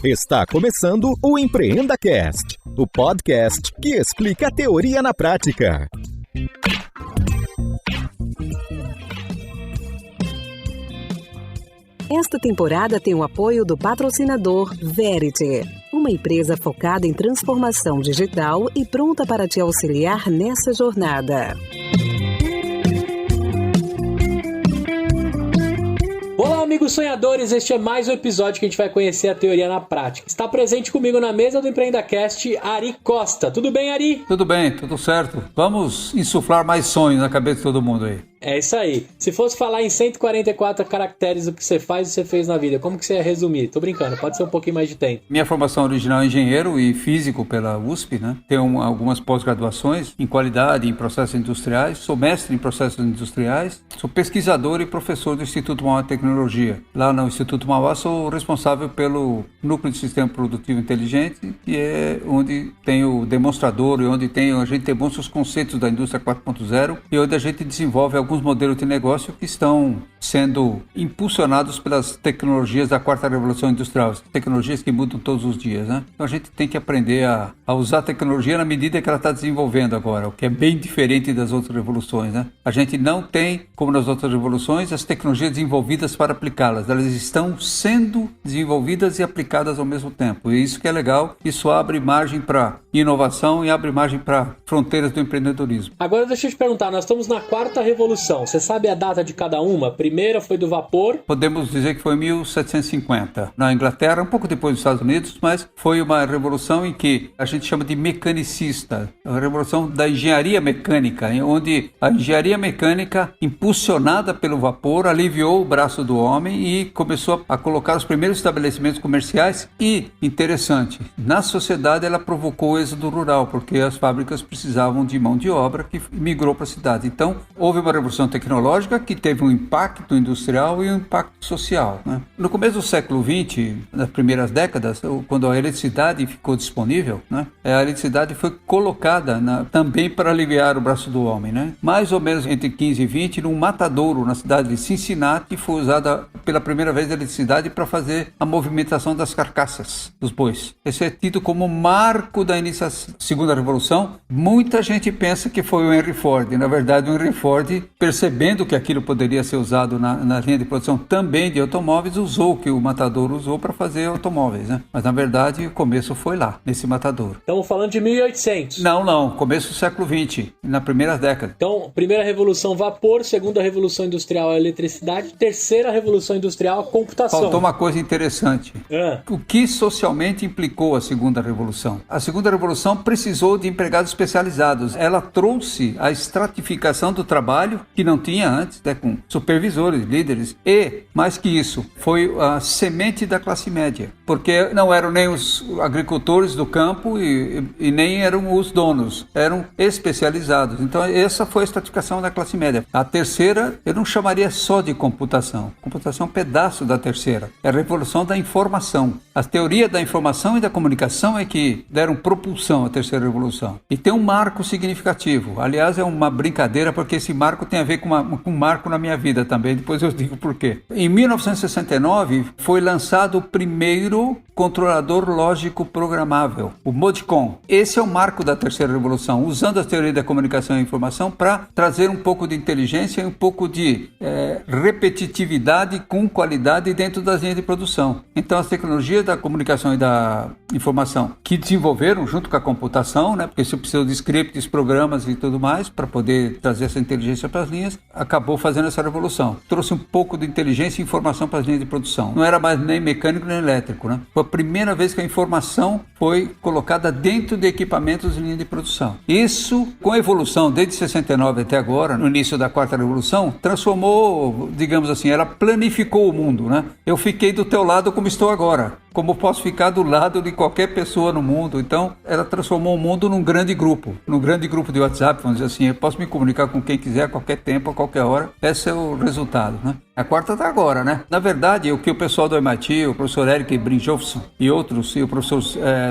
Está começando o EmpreendaCast, o podcast que explica a teoria na prática. Esta temporada tem o apoio do patrocinador Verity, uma empresa focada em transformação digital e pronta para te auxiliar nessa jornada. Olá, amigos sonhadores, este é mais um episódio que a gente vai conhecer a teoria na prática. Está presente comigo na mesa do EmpreendaCast, Ari Costa. Tudo bem, Ari? Tudo bem, tudo certo. Vamos insuflar mais sonhos na cabeça de todo mundo aí. É isso aí. Se fosse falar em 144 caracteres o que você faz e você fez na vida, como que você ia resumir? Tô brincando, pode ser um pouquinho mais de tempo. Minha formação original é engenheiro e físico pela USP, né? Tenho algumas pós-graduações em qualidade em processos industriais, sou mestre em processos industriais, sou pesquisador e professor do Instituto Mauá de Tecnologia. Lá no Instituto Mauá sou responsável pelo Núcleo de Sistema Produtivo Inteligente, que é onde tem o demonstrador e onde a gente demonstra os conceitos da indústria 4.0 e onde a gente desenvolve alguns modelos de negócio que estão sendo impulsionados pelas tecnologias da quarta revolução industrial, tecnologias que mudam todos os dias, né? Então a gente tem que aprender a usar a tecnologia na medida que ela está desenvolvendo agora, o que é bem diferente das outras revoluções, né? A gente não tem, como nas outras revoluções, as tecnologias desenvolvidas para aplicá-las, elas estão sendo desenvolvidas e aplicadas ao mesmo tempo, e isso que é legal, isso abre margem para inovação e abre margem para fronteiras do empreendedorismo. Agora deixa eu te perguntar, nós estamos na quarta revolução. Você sabe a data de cada uma? A primeira foi do vapor. Podemos dizer que foi 1750. Na Inglaterra, um pouco depois dos Estados Unidos, mas foi uma revolução em que a gente chama de mecanicista. A revolução da engenharia mecânica, onde a engenharia mecânica, impulsionada pelo vapor, aliviou o braço do homem e começou a colocar os primeiros estabelecimentos comerciais. E, interessante, na sociedade ela provocou o êxodo rural, porque as fábricas precisavam de mão de obra que migrou para a cidade. Então, houve uma revolução tecnológica que teve um impacto industrial e um impacto social, né? No começo do século XX, nas primeiras décadas, quando a eletricidade ficou disponível, né, a eletricidade foi colocada também para aliviar o braço do homem, né? Mais ou menos entre 15 e 20, num matadouro na cidade de Cincinnati, foi usada pela primeira vez a eletricidade para fazer a movimentação das carcaças dos bois. Esse é tido como marco da iniciação da segunda revolução. Muita gente pensa que foi o Henry Ford. Na verdade, o Henry Ford, percebendo que aquilo poderia ser usado na linha de produção também de automóveis, usou o que o matador usou para fazer automóveis, né? Mas na verdade o começo foi lá, nesse matador. Estamos falando de 1800. Não, começo do século XX, na primeira década. Então, primeira revolução vapor, segunda revolução industrial a eletricidade, terceira revolução industrial a computação. Faltou uma coisa interessante. O que socialmente implicou a segunda revolução? A segunda revolução precisou de empregados especializados. Ela trouxe a estratificação do trabalho que não tinha antes, né, com supervisores, líderes, e, mais que isso, foi a semente da classe média, porque não eram nem os agricultores do campo e nem eram os donos, eram especializados. Então essa foi a estratificação da classe média. A terceira, eu não chamaria só de computação. Computação é um pedaço da terceira. É a revolução da informação. A teoria da informação e da comunicação é que deram propulsão à terceira revolução. E tem um marco significativo. Aliás, é uma brincadeira, porque esse marco tem a ver com um marco na minha vida também, depois eu digo por quê. Em 1969 foi lançado o primeiro controlador lógico programável, o Modicon. Esse é o marco da terceira revolução, usando a teoria da comunicação e informação para trazer um pouco de inteligência e um pouco de repetitividade com qualidade dentro das linhas de produção. Então as tecnologias da comunicação e da informação que desenvolveram junto com a computação, né, porque você precisa de scripts, programas e tudo mais para poder trazer essa inteligência para as linhas, acabou fazendo essa revolução. Trouxe um pouco de inteligência e informação para as linhas de produção. Não era mais nem mecânico nem elétrico, né? Foi a primeira vez que a informação foi colocada dentro de equipamentos de linha de produção. Isso, com a evolução desde 69 até agora, no início da quarta revolução, transformou, digamos assim, ela planificou o mundo, né? Eu fiquei do teu lado como estou agora. como posso ficar do lado de qualquer pessoa no mundo. Então, ela transformou o mundo num grande grupo de WhatsApp, vamos dizer assim. Eu posso me comunicar com quem quiser, a qualquer tempo, a qualquer hora. Esse é o resultado, né? A quarta está agora, né? Na verdade, o que o pessoal do MIT, o professor Eric Brynjolfsson e outros, e o professor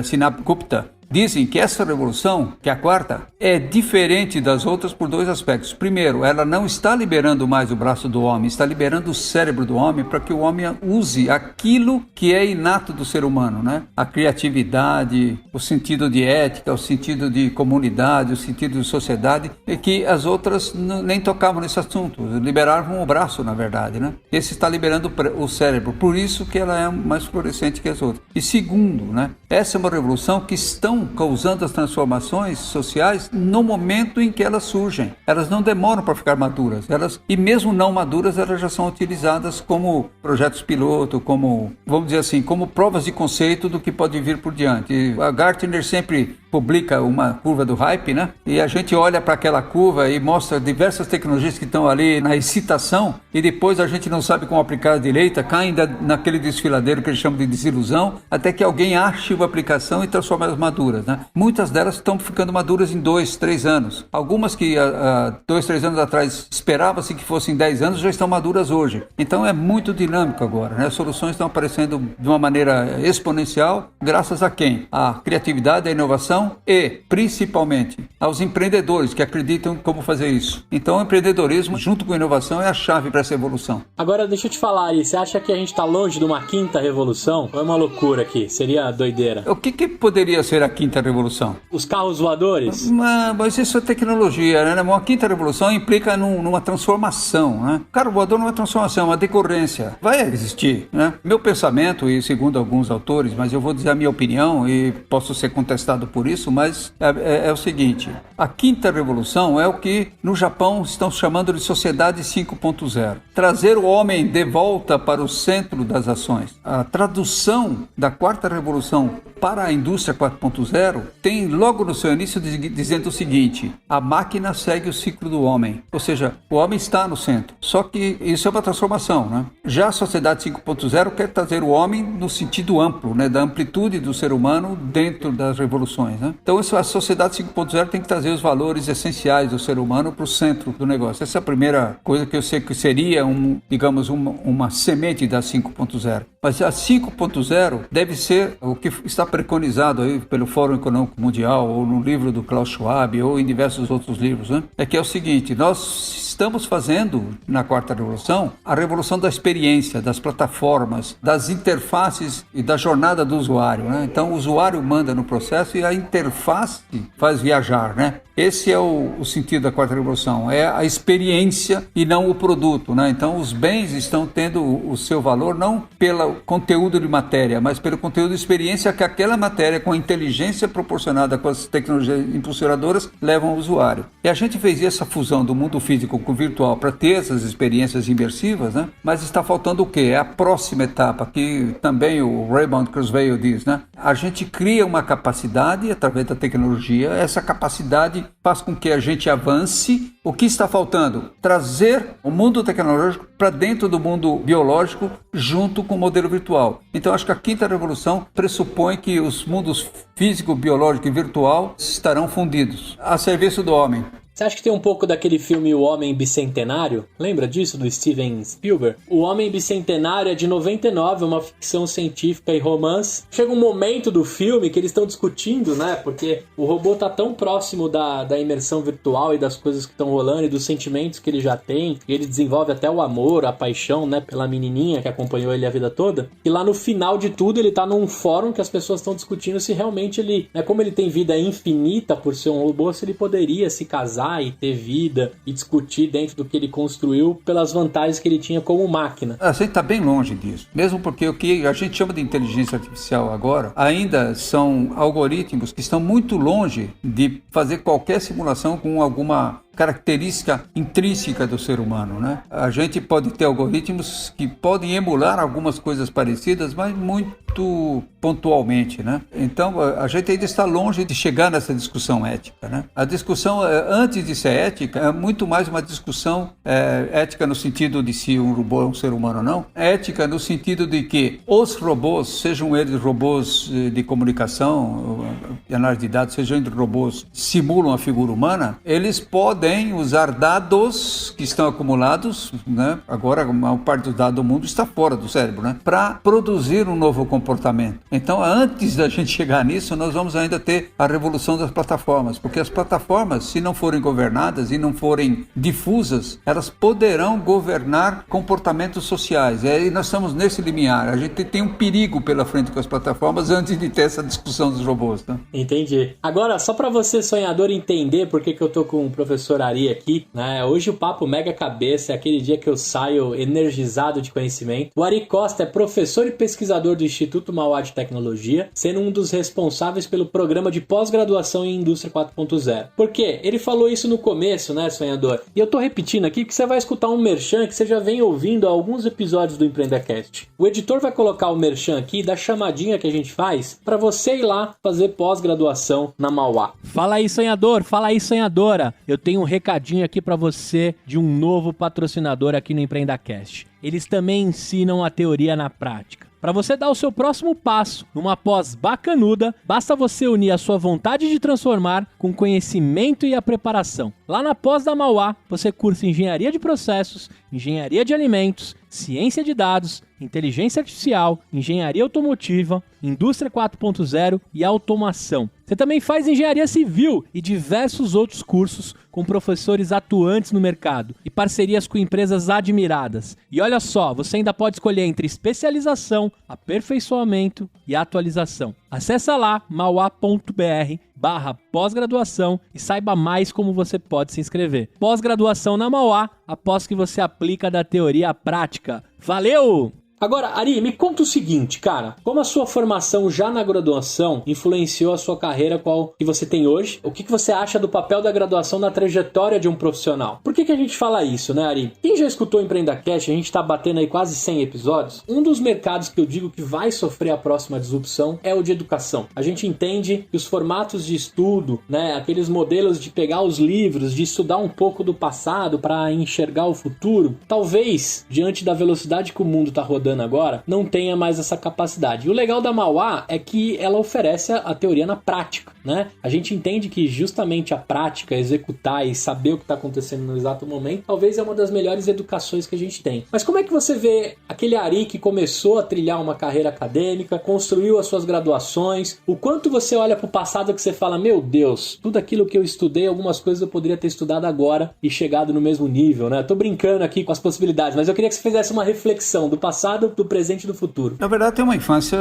Sinap Gupta, dizem que essa revolução, que é a quarta, é diferente das outras por dois aspectos. Primeiro, ela não está liberando mais o braço do homem, está liberando o cérebro do homem para que o homem use aquilo que é inato do ser humano, né? A criatividade, o sentido de ética, o sentido de comunidade, o sentido de sociedade, e que as outras nem tocavam nesse assunto, liberavam o braço, na verdade, né? Esse está liberando o cérebro, por isso que ela é mais fluorescente que as outras. E segundo, né? Essa é uma revolução que estão causando as transformações sociais no momento em que elas surgem. Elas não demoram para ficar maduras, e mesmo não maduras, elas já são utilizadas como projetos piloto, como, vamos dizer assim, como provas de conceito do que pode vir por diante. E a Gartner sempre publica uma curva do hype, né? E a gente olha para aquela curva e mostra diversas tecnologias que estão ali na excitação e depois a gente não sabe como aplicar a direita, cai ainda naquele desfiladeiro que eles chamam de desilusão, até que alguém ache uma aplicação e transforma elas maduras, né? Muitas delas estão ficando maduras em 2, 3 anos. Algumas que há 2, 3 anos atrás esperava-se que fossem 10 anos já estão maduras hoje. Então é muito dinâmico agora, né? As soluções estão aparecendo de uma maneira exponencial, graças a quem? A criatividade, a inovação e, principalmente, aos empreendedores que acreditam em como fazer isso. Então, o empreendedorismo, junto com a inovação, é a chave para essa evolução. Agora, deixa eu te falar, Ari, você acha que a gente está longe de uma quinta revolução? Ou é uma loucura aqui? Seria doideira? O que poderia ser a quinta revolução? Os carros voadores? Mas isso é tecnologia, né? Uma quinta revolução implica numa transformação, né? O carro voador não é uma transformação, é uma decorrência. Vai existir, né? Meu pensamento, e segundo alguns autores, mas eu vou dizer a minha opinião e posso ser contestado por isso, mas é o seguinte: a quinta revolução é o que no Japão estão chamando de sociedade 5.0. Trazer o homem de volta para o centro das ações. A tradução da quarta revolução para a indústria 4.0 tem logo no seu início dizendo o seguinte: a máquina segue o ciclo do homem, ou seja, o homem está no centro. Só que isso é uma transformação, né? Já a sociedade 5.0 quer trazer o homem no sentido amplo, né, da amplitude do ser humano dentro das revoluções, né? Então a sociedade 5.0 tem que trazer os valores essenciais do ser humano para o centro do negócio. Essa é a primeira coisa que eu sei que seria uma semente da 5.0. Mas a 5.0 deve ser o que está preconizado aí pelo Fórum Econômico Mundial, ou no livro do Klaus Schwab, ou em diversos outros livros, né? É que é o seguinte: nós estamos fazendo na quarta revolução a revolução da experiência, das plataformas, das interfaces e da jornada do usuário, né? Então o usuário manda no processo e a interface faz viajar, né? Esse é o sentido da quarta revolução, é a experiência e não o produto, né? Então os bens estão tendo o seu valor não pelo conteúdo de matéria, mas pelo conteúdo de experiência que aquela matéria, com a inteligência proporcionada com as tecnologias impulsionadoras, levam ao usuário. E a gente fez essa fusão do mundo físico com o virtual para ter essas experiências imersivas, né? Mas está faltando o quê? É a próxima etapa, que também o Raymond Kurzweil diz, né? A gente cria uma capacidade através da tecnologia, essa capacidade faz com que a gente avance. O que está faltando? Trazer o mundo tecnológico para dentro do mundo biológico junto com o modelo virtual. Então acho que a quinta revolução pressupõe que os mundos físico, biológico e virtual estarão fundidos a serviço do homem. Você acha que tem um pouco daquele filme O Homem Bicentenário? Lembra disso, do Steven Spielberg? O Homem Bicentenário é de 99, uma ficção científica e romance. Chega um momento do filme que eles estão discutindo, né? Porque o robô tá tão próximo da imersão virtual e das coisas que estão rolando e dos sentimentos que ele já tem. E ele desenvolve até o amor, a paixão, né? Pela menininha que acompanhou ele a vida toda. E lá no final de tudo, ele tá num fórum que as pessoas estão discutindo se realmente ele... Né, como ele tem vida infinita por ser um robô, se ele poderia se casar e ter vida e discutir dentro do que ele construiu pelas vantagens que ele tinha como máquina. A gente está bem longe disso, mesmo porque o que a gente chama de inteligência artificial agora ainda são algoritmos que estão muito longe de fazer qualquer simulação com alguma característica intrínseca do ser humano, né? A gente pode ter algoritmos que podem emular algumas coisas parecidas, mas muito pontualmente, né? Então, a gente ainda está longe de chegar nessa discussão ética, né? A discussão, antes de ser ética, é muito mais uma discussão ética no sentido de se um robô é um ser humano ou não. Ética no sentido de que os robôs, sejam eles robôs de comunicação, de análise de dados, sejam eles robôs que simulam a figura humana, eles podem podem usar dados que estão acumulados, né? Agora a maior parte dos dados do mundo está fora do cérebro, né? Para produzir um novo comportamento. Então, antes da gente chegar nisso, nós vamos ainda ter a revolução das plataformas, porque as plataformas, se não forem governadas e não forem difusas, elas poderão governar comportamentos sociais. E aí nós estamos nesse limiar. A gente tem um perigo pela frente com as plataformas antes de ter essa discussão dos robôs, né? Entendi. Agora, só para você, sonhador, entender por que eu tô com o professor Ari aqui, né? Hoje o papo mega cabeça, é aquele dia que eu saio energizado de conhecimento. O Ari Costa é professor e pesquisador do Instituto Mauá de Tecnologia, sendo um dos responsáveis pelo programa de pós-graduação em Indústria 4.0. Por quê? Ele falou isso no começo, né, sonhador? E eu tô repetindo aqui que você vai escutar um merchan que você já vem ouvindo há alguns episódios do EmpreendaCast. O editor vai colocar o merchan aqui da chamadinha que a gente faz para você ir lá fazer pós-graduação na Mauá. Fala aí, sonhador, fala aí, sonhadora. Eu tenho um recadinho aqui para você de um novo patrocinador aqui no EmpreendaCast. Eles também ensinam a teoria na prática. Para você dar o seu próximo passo numa pós bacanuda, basta você unir a sua vontade de transformar com o conhecimento e a preparação. Lá na pós da Mauá, você cursa Engenharia de Processos, Engenharia de Alimentos, Ciência de Dados, Inteligência Artificial, Engenharia Automotiva, Indústria 4.0 e Automação. Você também faz Engenharia Civil e diversos outros cursos com professores atuantes no mercado e parcerias com empresas admiradas. E olha só, você ainda pode escolher entre especialização, aperfeiçoamento e atualização. Acesse lá mauá.br/pós-graduação e saiba mais como você pode se inscrever. Pós-graduação na Mauá, após que você aplica da teoria à prática. Valeu! Agora, Ari, me conta o seguinte, cara. Como a sua formação já na graduação influenciou a sua carreira qual que você tem hoje? O que você acha do papel da graduação na trajetória de um profissional? Por que a gente fala isso, né, Ari? Quem já escutou o EmpreendaCast, a gente tá batendo aí quase 100 episódios. Um dos mercados que eu digo que vai sofrer a próxima disrupção é o de educação. A gente entende que os formatos de estudo, né, aqueles modelos de pegar os livros, de estudar um pouco do passado para enxergar o futuro, talvez, diante da velocidade que o mundo tá rodando agora, não tenha mais essa capacidade. E o legal da Mauá é que ela oferece a teoria na prática, né? A gente entende que justamente a prática, executar e saber o que está acontecendo no exato momento, talvez é uma das melhores educações que a gente tem. Mas como é que você vê aquele Ari que começou a trilhar uma carreira acadêmica, construiu as suas graduações, o quanto você olha para o passado que você fala, meu Deus, tudo aquilo que eu estudei, algumas coisas eu poderia ter estudado agora e chegado no mesmo nível, né? Eu tô brincando aqui com as possibilidades, mas eu queria que você fizesse uma reflexão do passado, do presente e do futuro. Na verdade, tem uma infância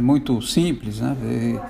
muito simples, né?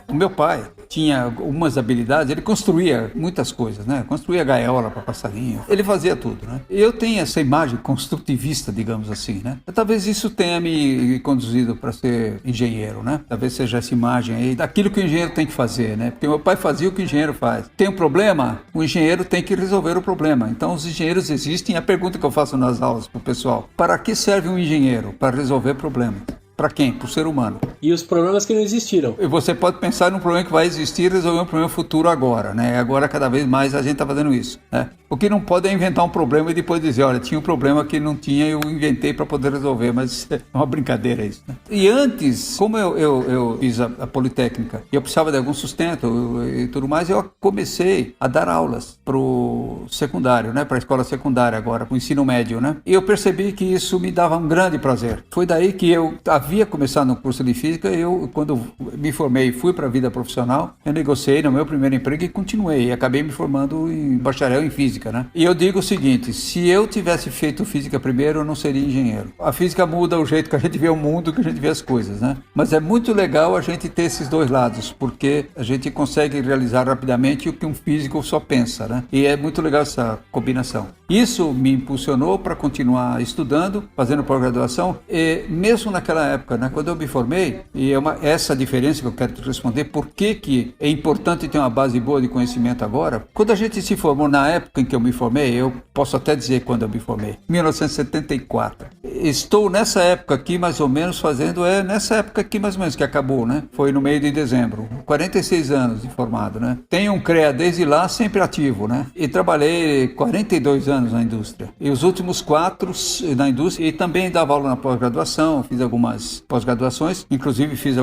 O meu pai tinha algumas habilidades, ele construía muitas coisas, né? Construía gaiola para passarinho, ele fazia tudo, né? Eu tenho essa imagem construtivista, digamos assim, né? Talvez isso tenha me conduzido para ser engenheiro, né? Talvez seja essa imagem aí daquilo que o engenheiro tem que fazer, né? Porque meu pai fazia o que o engenheiro faz. Tem um problema, o engenheiro tem que resolver o problema. Então, os engenheiros existem. A pergunta que eu faço nas aulas pro pessoal: para que serve um engenheiro? Para resolver problemas. Para quem? Para o ser humano. E os problemas que não existiram. E você pode pensar num problema que vai existir e resolver um problema futuro agora, né? Agora, cada vez mais, a gente está fazendo isso, né? O que não pode é inventar um problema e depois dizer, olha, tinha um problema que não tinha e eu inventei para poder resolver, mas é uma brincadeira isso, né? E antes, como eu fiz a Politécnica e eu precisava de algum sustento e tudo mais, eu comecei a dar aulas pro secundário, né? Para a escola secundária agora, para o ensino médio, né? E eu percebi que isso me dava um grande prazer. Foi daí que eu havia começado no curso de Física, quando me formei e fui para a vida profissional, eu negociei no meu primeiro emprego e continuei, e acabei me formando em bacharel em Física, né? E eu digo o seguinte, se eu tivesse feito Física primeiro, eu não seria engenheiro. A Física muda o jeito que a gente vê o mundo, que a gente vê as coisas, né? Mas é muito legal a gente ter esses dois lados, porque a gente consegue realizar rapidamente o que um físico só pensa, né? E é muito legal essa combinação. Isso me impulsionou para continuar estudando, fazendo pós-graduação, e mesmo naquela época, né, quando eu me formei, e essa diferença que eu quero te responder, por que é importante ter uma base boa de conhecimento agora? Quando a gente se formou, na época em que eu me formei, eu posso até dizer quando eu me formei, 1974. Estou nessa época aqui, mais ou menos, nessa época aqui, mais ou menos, que acabou, né? Foi no meio de dezembro. 46 anos de formado, né? Tenho um CREA desde lá, sempre ativo, né? E trabalhei 42 anos anos na indústria. E os últimos 4 na indústria, e também dava aula na pós-graduação, fiz algumas pós-graduações, inclusive fiz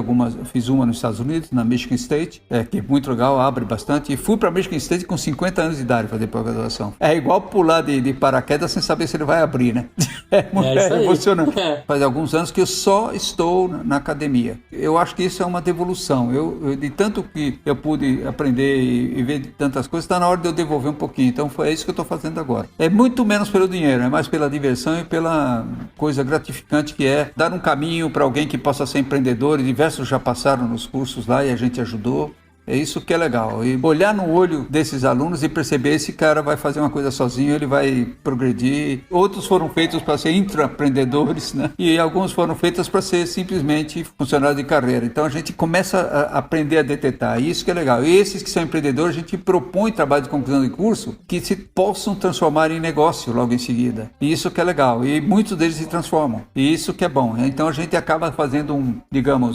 uma nos Estados Unidos, na Michigan State, que é muito legal, abre bastante, e fui para Michigan State com 50 anos de idade fazer pós-graduação. É igual pular de paraquedas sem saber se ele vai abrir, né? É emocionante. Faz alguns anos que eu só estou na academia. Eu acho que isso é uma devolução. Eu de tanto que eu pude aprender e ver de tantas coisas, está na hora de eu devolver um pouquinho. Então é isso que eu estou fazendo agora. É muito menos pelo dinheiro, é mais pela diversão e pela coisa gratificante que é dar um caminho para alguém que possa ser empreendedor, e diversos já passaram nos cursos lá e a gente ajudou. É isso que é legal. E olhar no olho desses alunos e perceber esse cara vai fazer uma coisa sozinho, ele vai progredir. Outros foram feitos para ser intraempreendedores, né? E alguns foram feitos para ser simplesmente funcionários de carreira. Então a gente começa a aprender a detectar. Isso que é legal. E esses que são empreendedores, a gente propõe trabalho de conclusão de curso que se possam transformar em negócio logo em seguida. E isso que é legal. E muitos deles se transformam. E isso que é bom. Então a gente acaba fazendo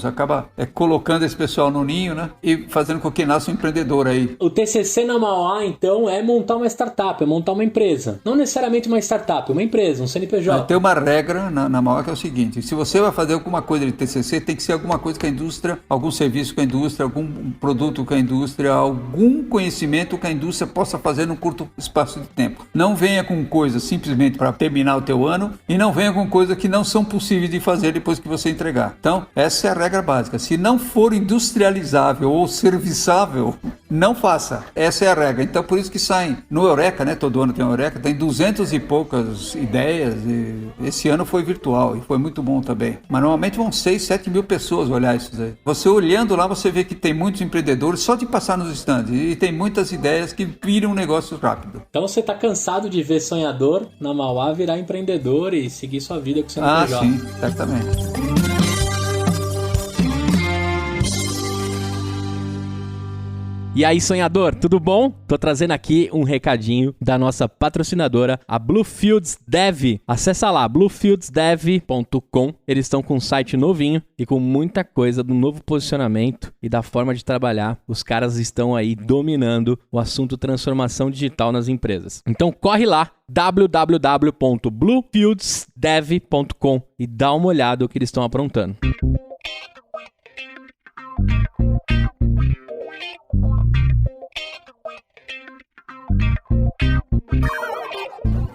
acaba colocando esse pessoal no ninho, né? E fazendo com que nasça um empreendedor aí. O TCC na Mauá, então, é montar uma startup, é montar uma empresa. Não necessariamente uma startup, uma empresa, um CNPJ. Tem uma regra na Mauá que é o seguinte: se você vai fazer alguma coisa de TCC, tem que ser alguma coisa com a indústria, algum serviço com a indústria, algum produto com a indústria, algum conhecimento que a indústria possa fazer num curto espaço de tempo. Não venha com coisas simplesmente para terminar o teu ano, e não venha com coisas que não são possíveis de fazer depois que você entregar. Então, essa é a regra básica. Se não for industrializável ou serviçável, não faça. Essa é a regra. Então, por isso que saem no Eureka, né? Todo ano tem o Eureka, tem 200 e poucas ideias, e esse ano foi virtual e foi muito bom também. Mas normalmente vão 6, 7 mil pessoas olhar isso aí. Você olhando lá, você vê que tem muitos empreendedores só de passar nos estandes, e tem muitas ideias que viram um negócio rápido. Então você tá cansado de ver sonhador na Mauá virar empreendedor e seguir sua vida com o CNPJ. Sim, certamente. E aí, sonhador, tudo bom? Tô trazendo aqui um recadinho da nossa patrocinadora, a Bluefields Dev. Acessa lá, bluefieldsdev.com. Eles estão com um site novinho e com muita coisa do novo posicionamento e da forma de trabalhar. Os caras estão aí dominando o assunto transformação digital nas empresas. Então corre lá, www.bluefieldsdev.com, e dá uma olhada no que eles estão aprontando.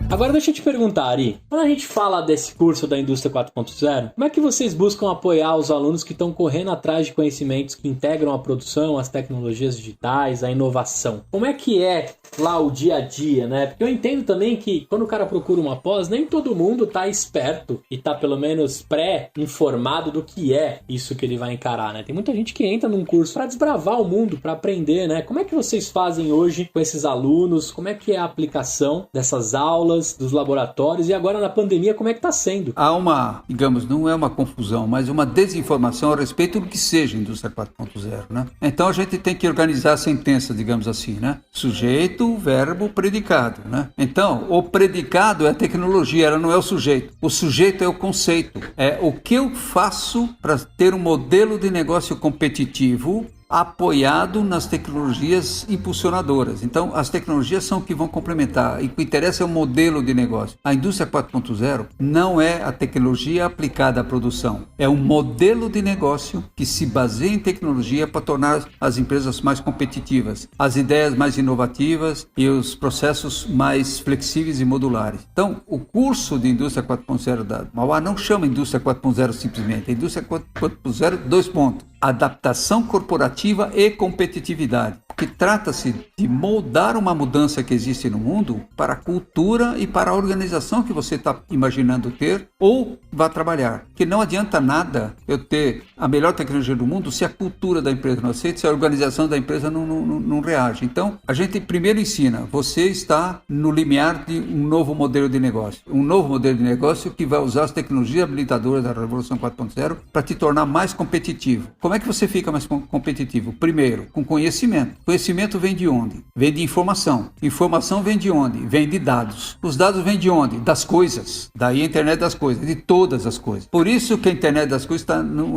Agora deixa eu te perguntar, Ari, quando a gente fala desse curso da Indústria 4.0, como é que vocês buscam apoiar os alunos que estão correndo atrás de conhecimentos que integram a produção, as tecnologias digitais, a inovação? Como é que é lá o dia a dia, né? Porque eu entendo também que quando o cara procura uma pós, nem todo mundo tá esperto e tá pelo menos pré-informado do que é isso que ele vai encarar, né? Tem muita gente que entra num curso para desbravar o mundo, para aprender, né? Como é que vocês fazem hoje com esses alunos? Como é que é a aplicação dessas aulas, dos laboratórios, e agora na pandemia, como é que tá sendo? Há uma, digamos, não é uma confusão, mas uma desinformação a respeito do que seja Indústria 4.0, né? Então a gente tem que organizar a sentença, digamos assim, né? Sujeito, verbo, predicado, né? Então, o predicado é a tecnologia, ela não é o sujeito. O sujeito é o conceito. É o que eu faço para ter um modelo de negócio competitivo apoiado nas tecnologias impulsionadoras. Então, as tecnologias são o que vão complementar, e o que interessa é o modelo de negócio. A indústria 4.0 não é a tecnologia aplicada à produção, é um modelo de negócio que se baseia em tecnologia para tornar as empresas mais competitivas, as ideias mais inovativas e os processos mais flexíveis e modulares. Então, o curso de indústria 4.0 da Mauá não chama indústria 4.0 simplesmente, é indústria 4.0, 2 pontos. Adaptação corporativa e competitividade, porque trata-se de moldar uma mudança que existe no mundo para a cultura e para a organização que você está imaginando ter ou vai trabalhar. Que não adianta nada eu ter a melhor tecnologia do mundo se a cultura da empresa não aceita, se a organização da empresa não reage. Então, a gente primeiro ensina, você está no limiar de um novo modelo de negócio. Um novo modelo de negócio que vai usar as tecnologias habilitadoras da Revolução 4.0 para te tornar mais competitivo. Como como é que você fica mais competitivo? Primeiro, com conhecimento. Conhecimento vem de onde? Vem de informação. Informação vem de onde? Vem de dados. Os dados vêm de onde? Das coisas. Daí a internet das coisas, de todas as coisas. Por isso que a internet das coisas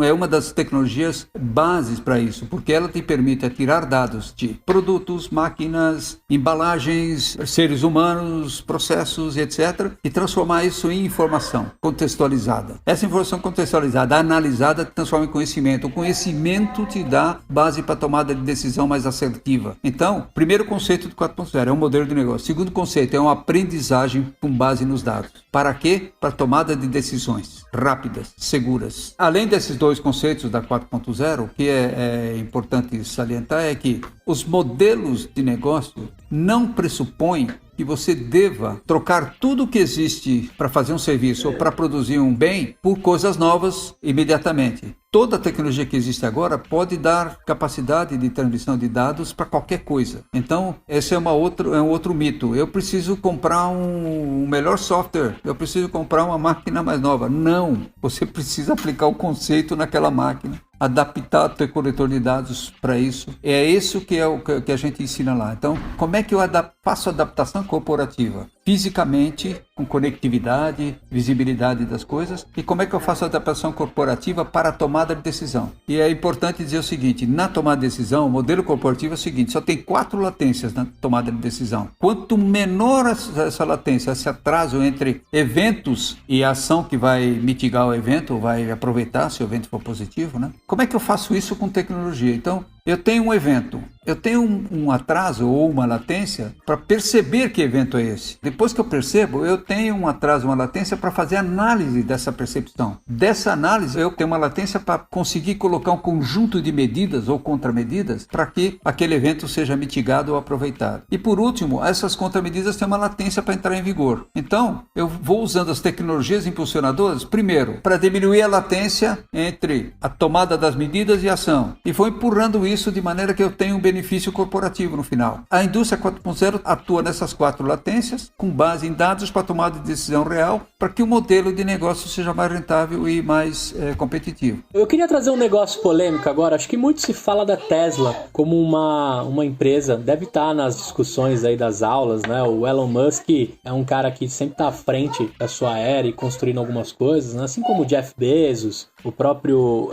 é uma das tecnologias bases para isso, porque ela te permite tirar dados de produtos, máquinas, embalagens, seres humanos, processos, etc., e transformar isso em informação contextualizada. Essa informação contextualizada, analisada, transforma em conhecimento. O conhecimento te dá base para tomada de decisão mais assertiva. Então, primeiro conceito do 4.0 é um modelo de negócio. Segundo conceito é uma aprendizagem com base nos dados. Para quê? Para tomada de decisões rápidas, seguras. Além desses dois conceitos da 4.0, o que é importante salientar é que os modelos de negócio não pressupõem que você deva trocar tudo o que existe para fazer um serviço ou para produzir um bem por coisas novas imediatamente. Toda a tecnologia que existe agora pode dar capacidade de transmissão de dados para qualquer coisa. Então, esse é um outro mito. Eu preciso comprar um melhor software, eu preciso comprar uma máquina mais nova. Não, você precisa aplicar o conceito naquela máquina, adaptar o teu coletor de dados para isso. É isso que é o que a gente ensina lá. Então, como é que eu faço adaptação corporativa? Fisicamente, com conectividade, visibilidade das coisas. E como é que eu faço a adaptação corporativa para a tomada de decisão? E é importante dizer o seguinte, na tomada de decisão, o modelo corporativo é o seguinte, só tem 4 latências na tomada de decisão. Quanto menor essa latência, esse atraso entre eventos e a ação que vai mitigar o evento, ou vai aproveitar se o evento for positivo, né? Como é que eu faço isso com tecnologia? Então, eu tenho um evento, eu tenho um atraso ou uma latência para perceber que evento é esse. Depois que eu percebo, eu tenho um atraso, uma latência para fazer análise dessa percepção. Dessa análise, eu tenho uma latência para conseguir colocar um conjunto de medidas ou contramedidas para que aquele evento seja mitigado ou aproveitado. E por último, essas contramedidas têm uma latência para entrar em vigor. Então, eu vou usando as tecnologias impulsionadoras, primeiro, para diminuir a latência entre a tomada das medidas e a ação. E vou empurrando isso de maneira que eu tenha um benefício corporativo no final. A indústria 4.0 atua nessas 4 latências, com base em dados para tomada de decisão real, para que o modelo de negócio seja mais rentável e mais competitivo. Eu queria trazer um negócio polêmico agora. Acho que muito se fala da Tesla como uma empresa, deve estar nas discussões aí das aulas, né? O Elon Musk é um cara que sempre está à frente da sua era e construindo algumas coisas, né? Assim como o Jeff Bezos, o próprio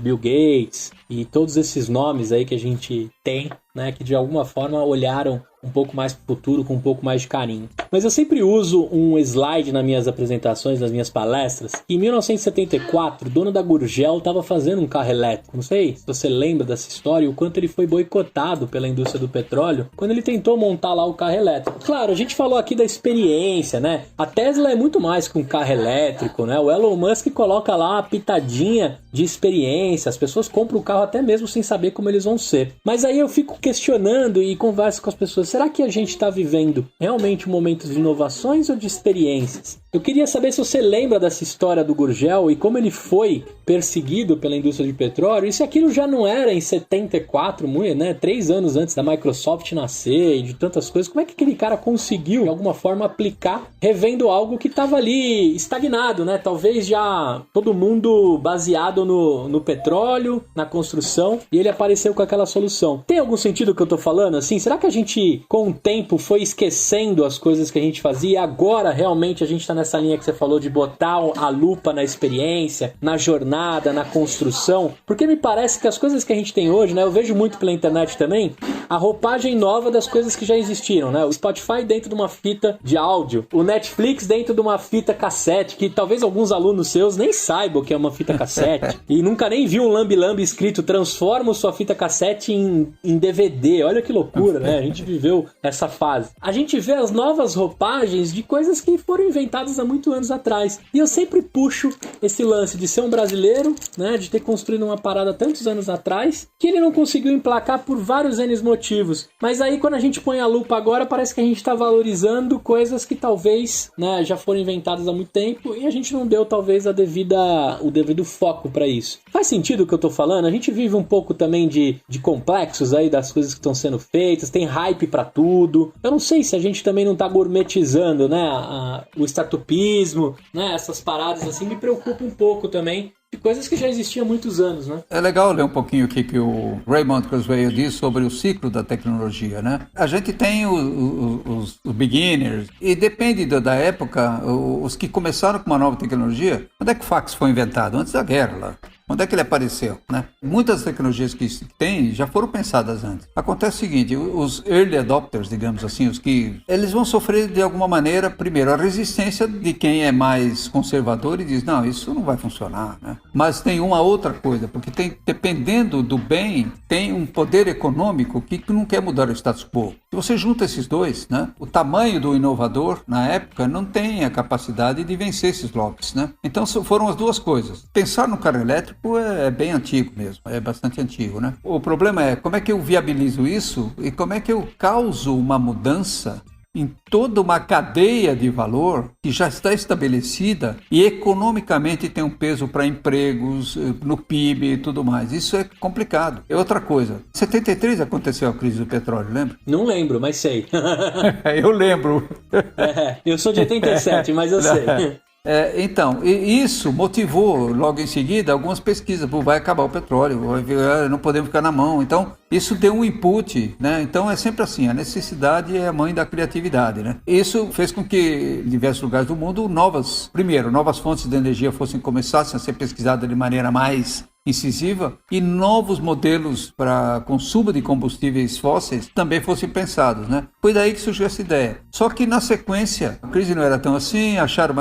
Bill Gates e todos esses nomes aí que a gente tem, né, que de alguma forma olharam um pouco mais para o futuro com um pouco mais de carinho. Mas eu sempre uso um slide nas minhas apresentações, nas minhas palestras. Em 1974, o dono da Gurgel estava fazendo um carro elétrico. Não sei se você lembra dessa história, o quanto ele foi boicotado pela indústria do petróleo quando ele tentou montar lá o carro elétrico. Claro, a gente falou aqui da experiência, né? A Tesla é muito mais que um carro elétrico, né? O Elon Musk coloca lá uma pitadinha de experiência. As pessoas compram o carro até mesmo sem saber como eles vão ser. Mas aí eu fico questionando e converso com as pessoas. Será que a gente está vivendo realmente um momento de inovações ou de experiências? Eu queria saber se você lembra dessa história do Gurgel e como ele foi perseguido pela indústria de petróleo e se aquilo já não era em 74, né, 3 anos antes da Microsoft nascer e de tantas coisas. Como é que aquele cara conseguiu, de alguma forma, aplicar revendo algo que estava ali estagnado, né? Talvez já todo mundo baseado no petróleo, na construção, e ele apareceu com aquela solução. Tem algum sentido o que eu tô falando? Assim, será que a gente, com o tempo, foi esquecendo as coisas que a gente fazia e agora realmente a gente tá nessa linha que você falou de botar a lupa na experiência, na jornada, na construção? Porque me parece que as coisas que a gente tem hoje, né, eu vejo muito pela internet também, a roupagem nova das coisas que já existiram, né? O Spotify dentro de uma fita de áudio, o Netflix dentro de uma fita cassete, que talvez alguns alunos seus nem saibam o que é uma fita cassete e nunca nem viu um lambi-lambi escrito transforma sua fita cassete em DVD. Olha que loucura, né? A gente viveu essa fase. A gente vê as novas roupagens de coisas que foram inventadas há muitos anos atrás. E eu sempre puxo esse lance de ser um brasileiro, né? De ter construído uma parada tantos anos atrás, que ele não conseguiu emplacar por vários N motivos. Mas aí quando a gente põe a lupa agora, parece que a gente está valorizando coisas que talvez, né, já foram inventadas há muito tempo e a gente não deu talvez o devido foco para isso. Faz sentido o que eu tô falando? A gente vive um pouco também de complexos aí das coisas que estão sendo feitas, tem hype para tudo. Eu não sei se a gente também não tá gourmetizando, né, o status escapismo, né? Essas paradas assim me preocupam um pouco também. De coisas que já existiam há muitos anos, né? É legal ler um pouquinho o que o Raymond Kurzweil diz sobre o ciclo da tecnologia, né? A gente tem os beginners, e depende da época, os que começaram com uma nova tecnologia. Quando é que o fax foi inventado? Antes da guerra lá. Onde é que ele apareceu, né? Muitas tecnologias que tem já foram pensadas antes. Acontece o seguinte, os early adopters, digamos assim, eles vão sofrer de alguma maneira, primeiro, a resistência de quem é mais conservador e diz, não, isso não vai funcionar, né? Mas tem uma outra coisa, porque dependendo do bem, tem um poder econômico que não quer mudar o status quo. Se você junta esses dois, né? O tamanho do inovador, na época, não tem a capacidade de vencer esses lobbies, né? Então foram as duas coisas. Pensar no carro elétrico é bem antigo mesmo, é bastante antigo, né? O problema é como é que eu viabilizo isso e como é que eu causo uma mudança em toda uma cadeia de valor que já está estabelecida e economicamente tem um peso para empregos, no PIB e tudo mais. Isso é complicado. É outra coisa. Em 73 aconteceu a crise do petróleo, lembra? Não lembro, mas sei. Eu lembro. Eu sou de 87, mas eu sei. Então, isso motivou logo em seguida algumas pesquisas. Vai acabar o petróleo, não podemos ficar na mão. Então, isso deu um input, né? Então é sempre assim, a necessidade é a mãe da criatividade, né? Isso fez com que em diversos lugares do mundo novas fontes de energia começassem a ser pesquisadas de maneira mais incisiva e novos modelos para consumo de combustíveis fósseis também fossem pensados, né? Foi daí que surgiu essa ideia. Só que na sequência, a crise não era tão assim, acharam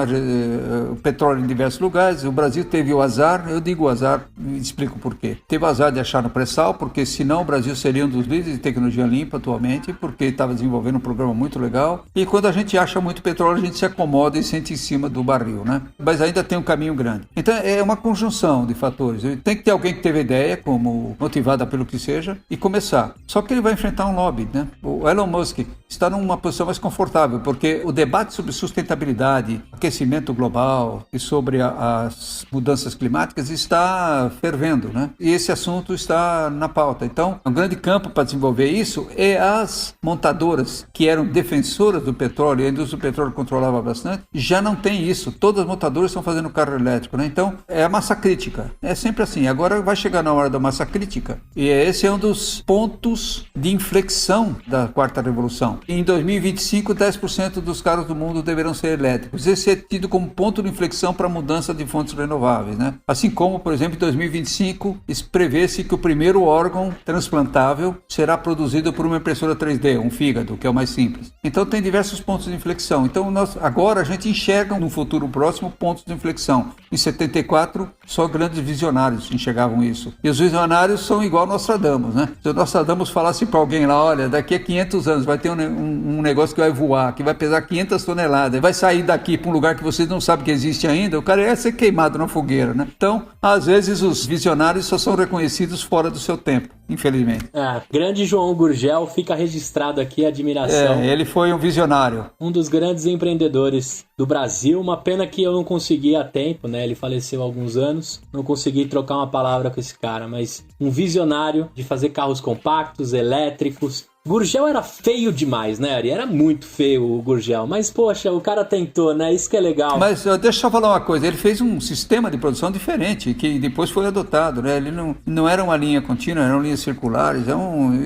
o petróleo em diversos lugares, o Brasil teve o azar, eu digo azar, explico por quê. Teve o azar de achar no pré-sal, porque senão o Brasil seria um dos líderes de tecnologia limpa atualmente, porque estava desenvolvendo um programa muito legal, e quando a gente acha muito petróleo, a gente se acomoda e sente em cima do barril, né? Mas ainda tem um caminho grande. Então é uma conjunção de fatores. Tem que ter alguém que teve ideia, como motivada pelo que seja, e começar. Só que ele vai enfrentar um lobby, né? O Elon Musk está numa posição mais confortável, porque o debate sobre sustentabilidade, aquecimento global e sobre as mudanças climáticas está fervendo, né? E esse assunto está na pauta. Então, um grande campo para desenvolver isso é as montadoras que eram defensoras do petróleo, e a indústria do petróleo controlava bastante, já não tem isso. Todas as montadoras estão fazendo carro elétrico, né? Então, é a massa crítica. É sempre assim. Agora vai chegar na hora da massa crítica. E esse é um dos pontos de inflexão da quarta revolução. Em 2025, 10% dos carros do mundo deverão ser elétricos. Esse é tido como ponto de inflexão para a mudança de fontes renováveis, né? Assim como, por exemplo, em 2025, prevê-se que o primeiro órgão transplantável será produzido por uma impressora 3D, um fígado, que é o mais simples. Então tem diversos pontos de inflexão. Então agora a gente enxerga no futuro próximo pontos de inflexão. Em 74, só grandes visionários enxergavam isso. E os visionários são igual Nostradamus, né? Se o Nostradamus falasse para alguém lá, olha, daqui a 500 anos vai ter um negócio que vai voar, que vai pesar 500 toneladas, vai sair daqui para um lugar que vocês não sabem que existe ainda, o cara ia ser queimado na fogueira, né? Então, às vezes os visionários só são reconhecidos fora do seu tempo, infelizmente. Grande João Gurgel, fica registrado aqui a admiração. Ele foi um visionário. Um dos grandes empreendedores do Brasil, uma pena que eu não consegui a tempo, né? Ele faleceu há alguns anos, não consegui trocar uma palavra com esse cara, mas um visionário de fazer carros compactos, elétricos. Gurgel era feio demais, né, Ari? Era muito feio o Gurgel, mas poxa, o cara tentou, né? Isso que é legal. Mas deixa eu falar uma coisa, ele fez um sistema de produção diferente, que depois foi adotado, né? Ele não era uma linha contínua, eram linhas circulares,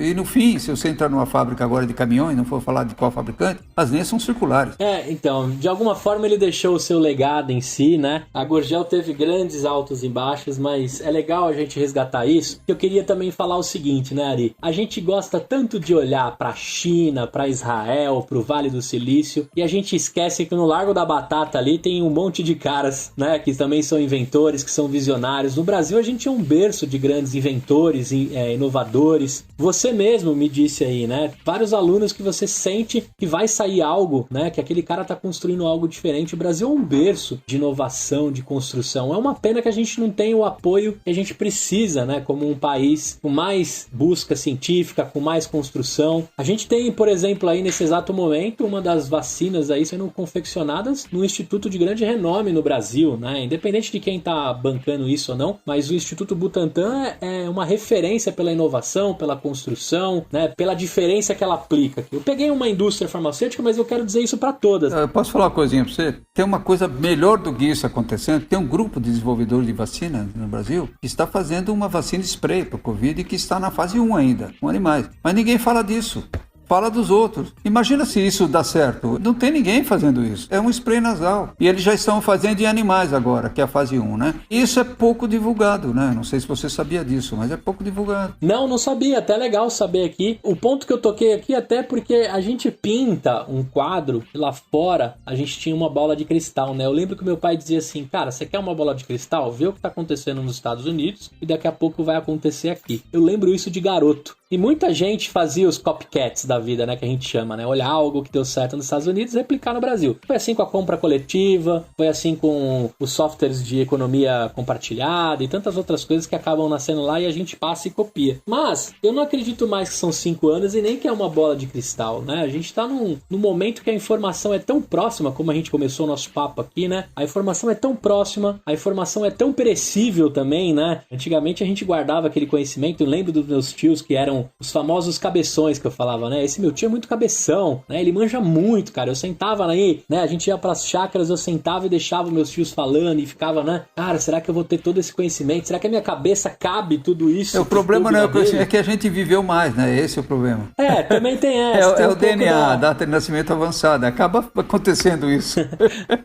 e no fim, se você entrar numa fábrica agora de caminhões, não for falar de qual fabricante, as linhas são circulares. Então, de alguma forma ele deixou o seu legado em si, né? A Gurgel teve grandes altos e baixos, mas é legal a gente resgatar isso. Eu queria também falar o seguinte, né, Ari? A gente gosta tanto de olhar para a China, para Israel, para o Vale do Silício, e a gente esquece que no Largo da Batata ali tem um monte de caras, né, que também são inventores, que são visionários. No Brasil a gente é um berço de grandes inventores, inovadores. Você mesmo me disse aí, né, vários alunos que você sente que vai sair algo, né, que aquele cara tá construindo algo diferente. O Brasil é um berço de inovação, de construção. É uma pena que a gente não tem o apoio que a gente precisa, né, como um país com mais busca científica, com mais construção, produção. A gente tem, por exemplo, aí nesse exato momento, uma das vacinas aí sendo confeccionadas num instituto de grande renome no Brasil, né? Independente de quem tá bancando isso ou não, mas o Instituto Butantan é uma referência pela inovação, pela construção, né? Pela diferença que ela aplica. Eu peguei uma indústria farmacêutica, mas eu quero dizer isso para todas. Eu posso falar uma coisinha para você? Tem uma coisa melhor do que isso acontecendo. Tem um grupo de desenvolvedores de vacina no Brasil que está fazendo uma vacina spray para o Covid e que está na fase 1 ainda, com animais. Mas ninguém fala disso. Fala dos outros. Imagina se isso dá certo. Não tem ninguém fazendo isso. É um spray nasal. E eles já estão fazendo em animais agora, que é a fase 1, né? Isso é pouco divulgado, né? Não sei se você sabia disso, mas é pouco divulgado. Não sabia. Até legal saber aqui. O ponto que eu toquei aqui até porque a gente pinta um quadro e lá fora a gente tinha uma bola de cristal, né? Eu lembro que meu pai dizia assim, cara, você quer uma bola de cristal? Vê o que tá acontecendo nos Estados Unidos e daqui a pouco vai acontecer aqui. Eu lembro isso de garoto. E muita gente fazia os copycats da vida, né, que a gente chama, né, olhar algo que deu certo nos Estados Unidos e replicar no Brasil. Foi assim com a compra coletiva, foi assim com os softwares de economia compartilhada e tantas outras coisas que acabam nascendo lá e a gente passa e copia. Mas eu não acredito mais que são 5 anos e nem que é uma bola de cristal, né, a gente tá num momento que a informação é tão próxima, como a gente começou o nosso papo aqui, né, a informação é tão próxima, a informação é tão perecível também, né, antigamente a gente guardava aquele conhecimento, eu lembro dos meus tios que eram os famosos cabeções que eu falava, né? Esse meu tio é muito cabeção, né? Ele manja muito, cara. Eu sentava aí, né? A gente ia pras chácaras, eu sentava e deixava meus tios falando e ficava, né? Cara, será que eu vou ter todo esse conhecimento? Será que a minha cabeça cabe tudo isso? O problema não é que a gente viveu mais, né? Esse é o problema. Também tem essa. É o DNA, data de nascimento avançada. Acaba acontecendo isso.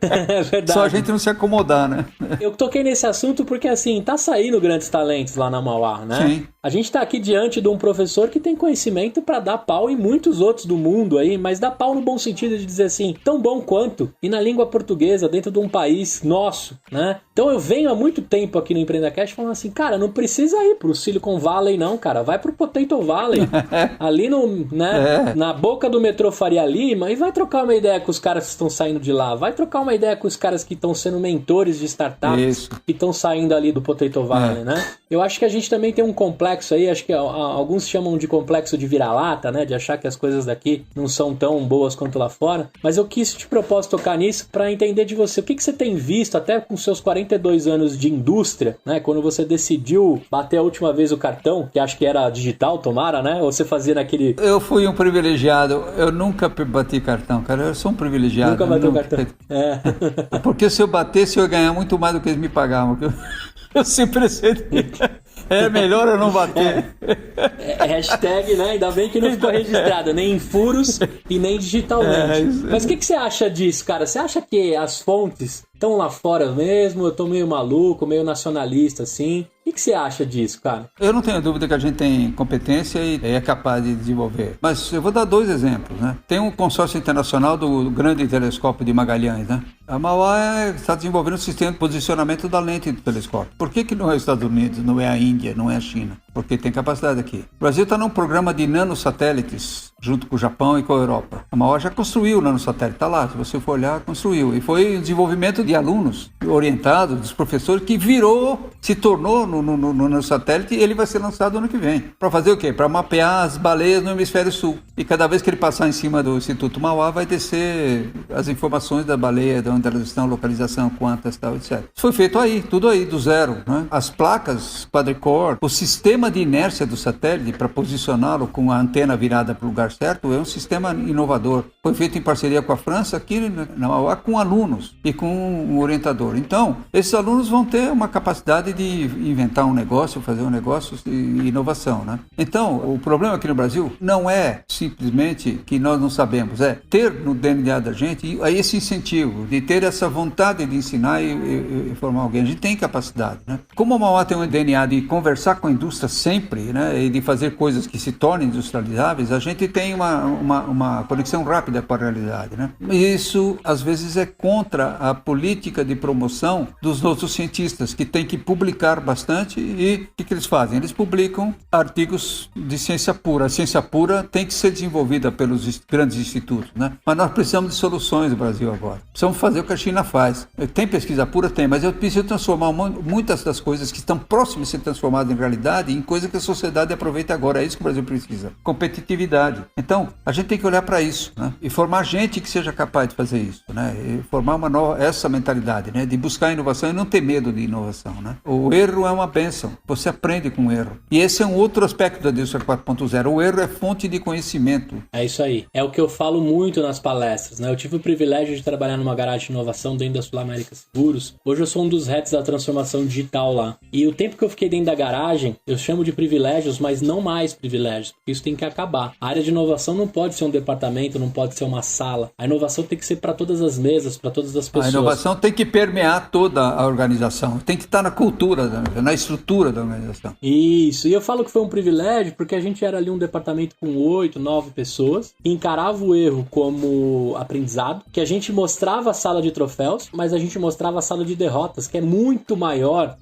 É verdade. Só a gente não se acomodar, né? Eu toquei nesse assunto porque, assim, tá saindo grandes talentos lá na Mauá, né? Sim. A gente tá aqui diante de um professor que tem conhecimento pra dar pau em muitos outros do mundo aí, mas dá pau no bom sentido de dizer assim, tão bom quanto, e na língua portuguesa, dentro de um país nosso, né? Então eu venho há muito tempo aqui no EmpreendaCast falando assim, cara, não precisa ir pro Silicon Valley não, cara, vai pro Potato Valley, ali no, né, na boca do metrô Faria Lima, e vai trocar uma ideia com os caras que estão saindo de lá, vai trocar uma ideia com os caras que estão sendo mentores de startups, que estão saindo ali do Potato Valley, né? Eu acho que a gente também tem um complexo aí, acho que alguns chamam de complexo de vira-lata, né, de achar que as coisas daqui não são tão boas quanto lá fora, mas eu quis de propósito tocar nisso para entender de você, o que você tem visto até com seus 42 anos de indústria, né, quando você decidiu bater a última vez o cartão, que acho que era digital, tomara, né, ou você fazia naquele... Eu fui um privilegiado, eu nunca bati cartão, cara, eu sou um privilegiado. Nunca bateu cartão. Porque se eu batesse eu ia ganhar muito mais do que eles me pagavam, eu sempre sei. É melhor eu não bater. Hashtag, né? Ainda bem que não ficou registrado, nem em furos e nem digitalmente. Mas o que você acha disso, cara? Você acha que as fontes estão lá fora mesmo? Eu tô meio maluco, meio nacionalista, assim. O que você acha disso, cara? Eu não tenho dúvida que a gente tem competência e é capaz de desenvolver. Mas eu vou dar 2 exemplos, né? Tem um consórcio internacional do Grande Telescópio de Magalhães, né? A Mauá está desenvolvendo um sistema de posicionamento da lente do telescópio. Por que não é os Estados Unidos, não é a Índia, não é a China? Porque tem capacidade aqui. O Brasil está num programa de nanosatélites junto com o Japão e com a Europa. A Mauá já construiu o nanosatélite, está lá, se você for olhar, construiu. E foi o desenvolvimento de alunos orientados, dos professores, que se tornou no nanosatélite e ele vai ser lançado ano que vem. Para fazer o quê? Para mapear as baleias no hemisfério sul. E cada vez que ele passar em cima do Instituto Mauá, vai descer as informações da baleia, de onde elas estão, localização, quantas, tal, etc. Isso foi feito aí, tudo aí, do zero, né? As placas quadricore, o sistema de inércia do satélite para posicioná-lo com a antena virada para o lugar certo, é um sistema inovador. Foi feito em parceria com a França, aqui na Mauá, com alunos e com um orientador. Então, esses alunos vão ter uma capacidade de inventar um negócio, fazer um negócio de inovação, né? Então, o problema aqui no Brasil não é simplesmente que nós não sabemos, é ter no DNA da gente esse incentivo, de ter essa vontade de ensinar e formar alguém. A gente tem capacidade, né? Como a Mauá tem um DNA de conversar com a indústria sempre, né, e de fazer coisas que se tornem industrializáveis, a gente tem uma conexão rápida com a realidade, né? Isso, às vezes, é contra a política de promoção dos nossos cientistas, que tem que publicar bastante. E o que eles fazem? Eles publicam artigos de ciência pura. A ciência pura tem que ser desenvolvida pelos grandes institutos, né? Mas nós precisamos de soluções no Brasil agora. Precisamos fazer o que a China faz. Tem pesquisa pura? Tem, mas eu preciso transformar muitas das coisas que estão próximas de ser transformadas em realidade em coisas que a sociedade aproveita agora. É isso que o Brasil precisa. Competitividade. Então, a gente tem que olhar para isso, né? E formar gente que seja capaz de fazer isso, né? E formar essa mentalidade, né? De buscar inovação e não ter medo de inovação, né? O erro é uma bênção. Você aprende com o erro. E esse é um outro aspecto da indústria 4.0. O erro é fonte de conhecimento. É isso aí. É o que eu falo muito nas palestras, né? Eu tive o privilégio de trabalhar numa garagem de inovação dentro da Sul América Seguros. Hoje eu sou um dos heads da transformação digital lá. E o tempo que eu fiquei dentro da garagem, eu chamo de privilégios, mas não mais privilégios, porque isso tem que acabar. A área de inovação não pode ser um departamento, não pode ser uma sala. A inovação tem que ser para todas as mesas, para todas as pessoas. A inovação tem que permear toda a organização, tem que estar na cultura, na estrutura da organização. Isso, e eu falo que foi um privilégio porque a gente era ali um departamento com 8, 9 pessoas, que encarava o erro como aprendizado, que a gente mostrava a sala de troféus, mas a gente mostrava a sala de derrotas, que é muito maior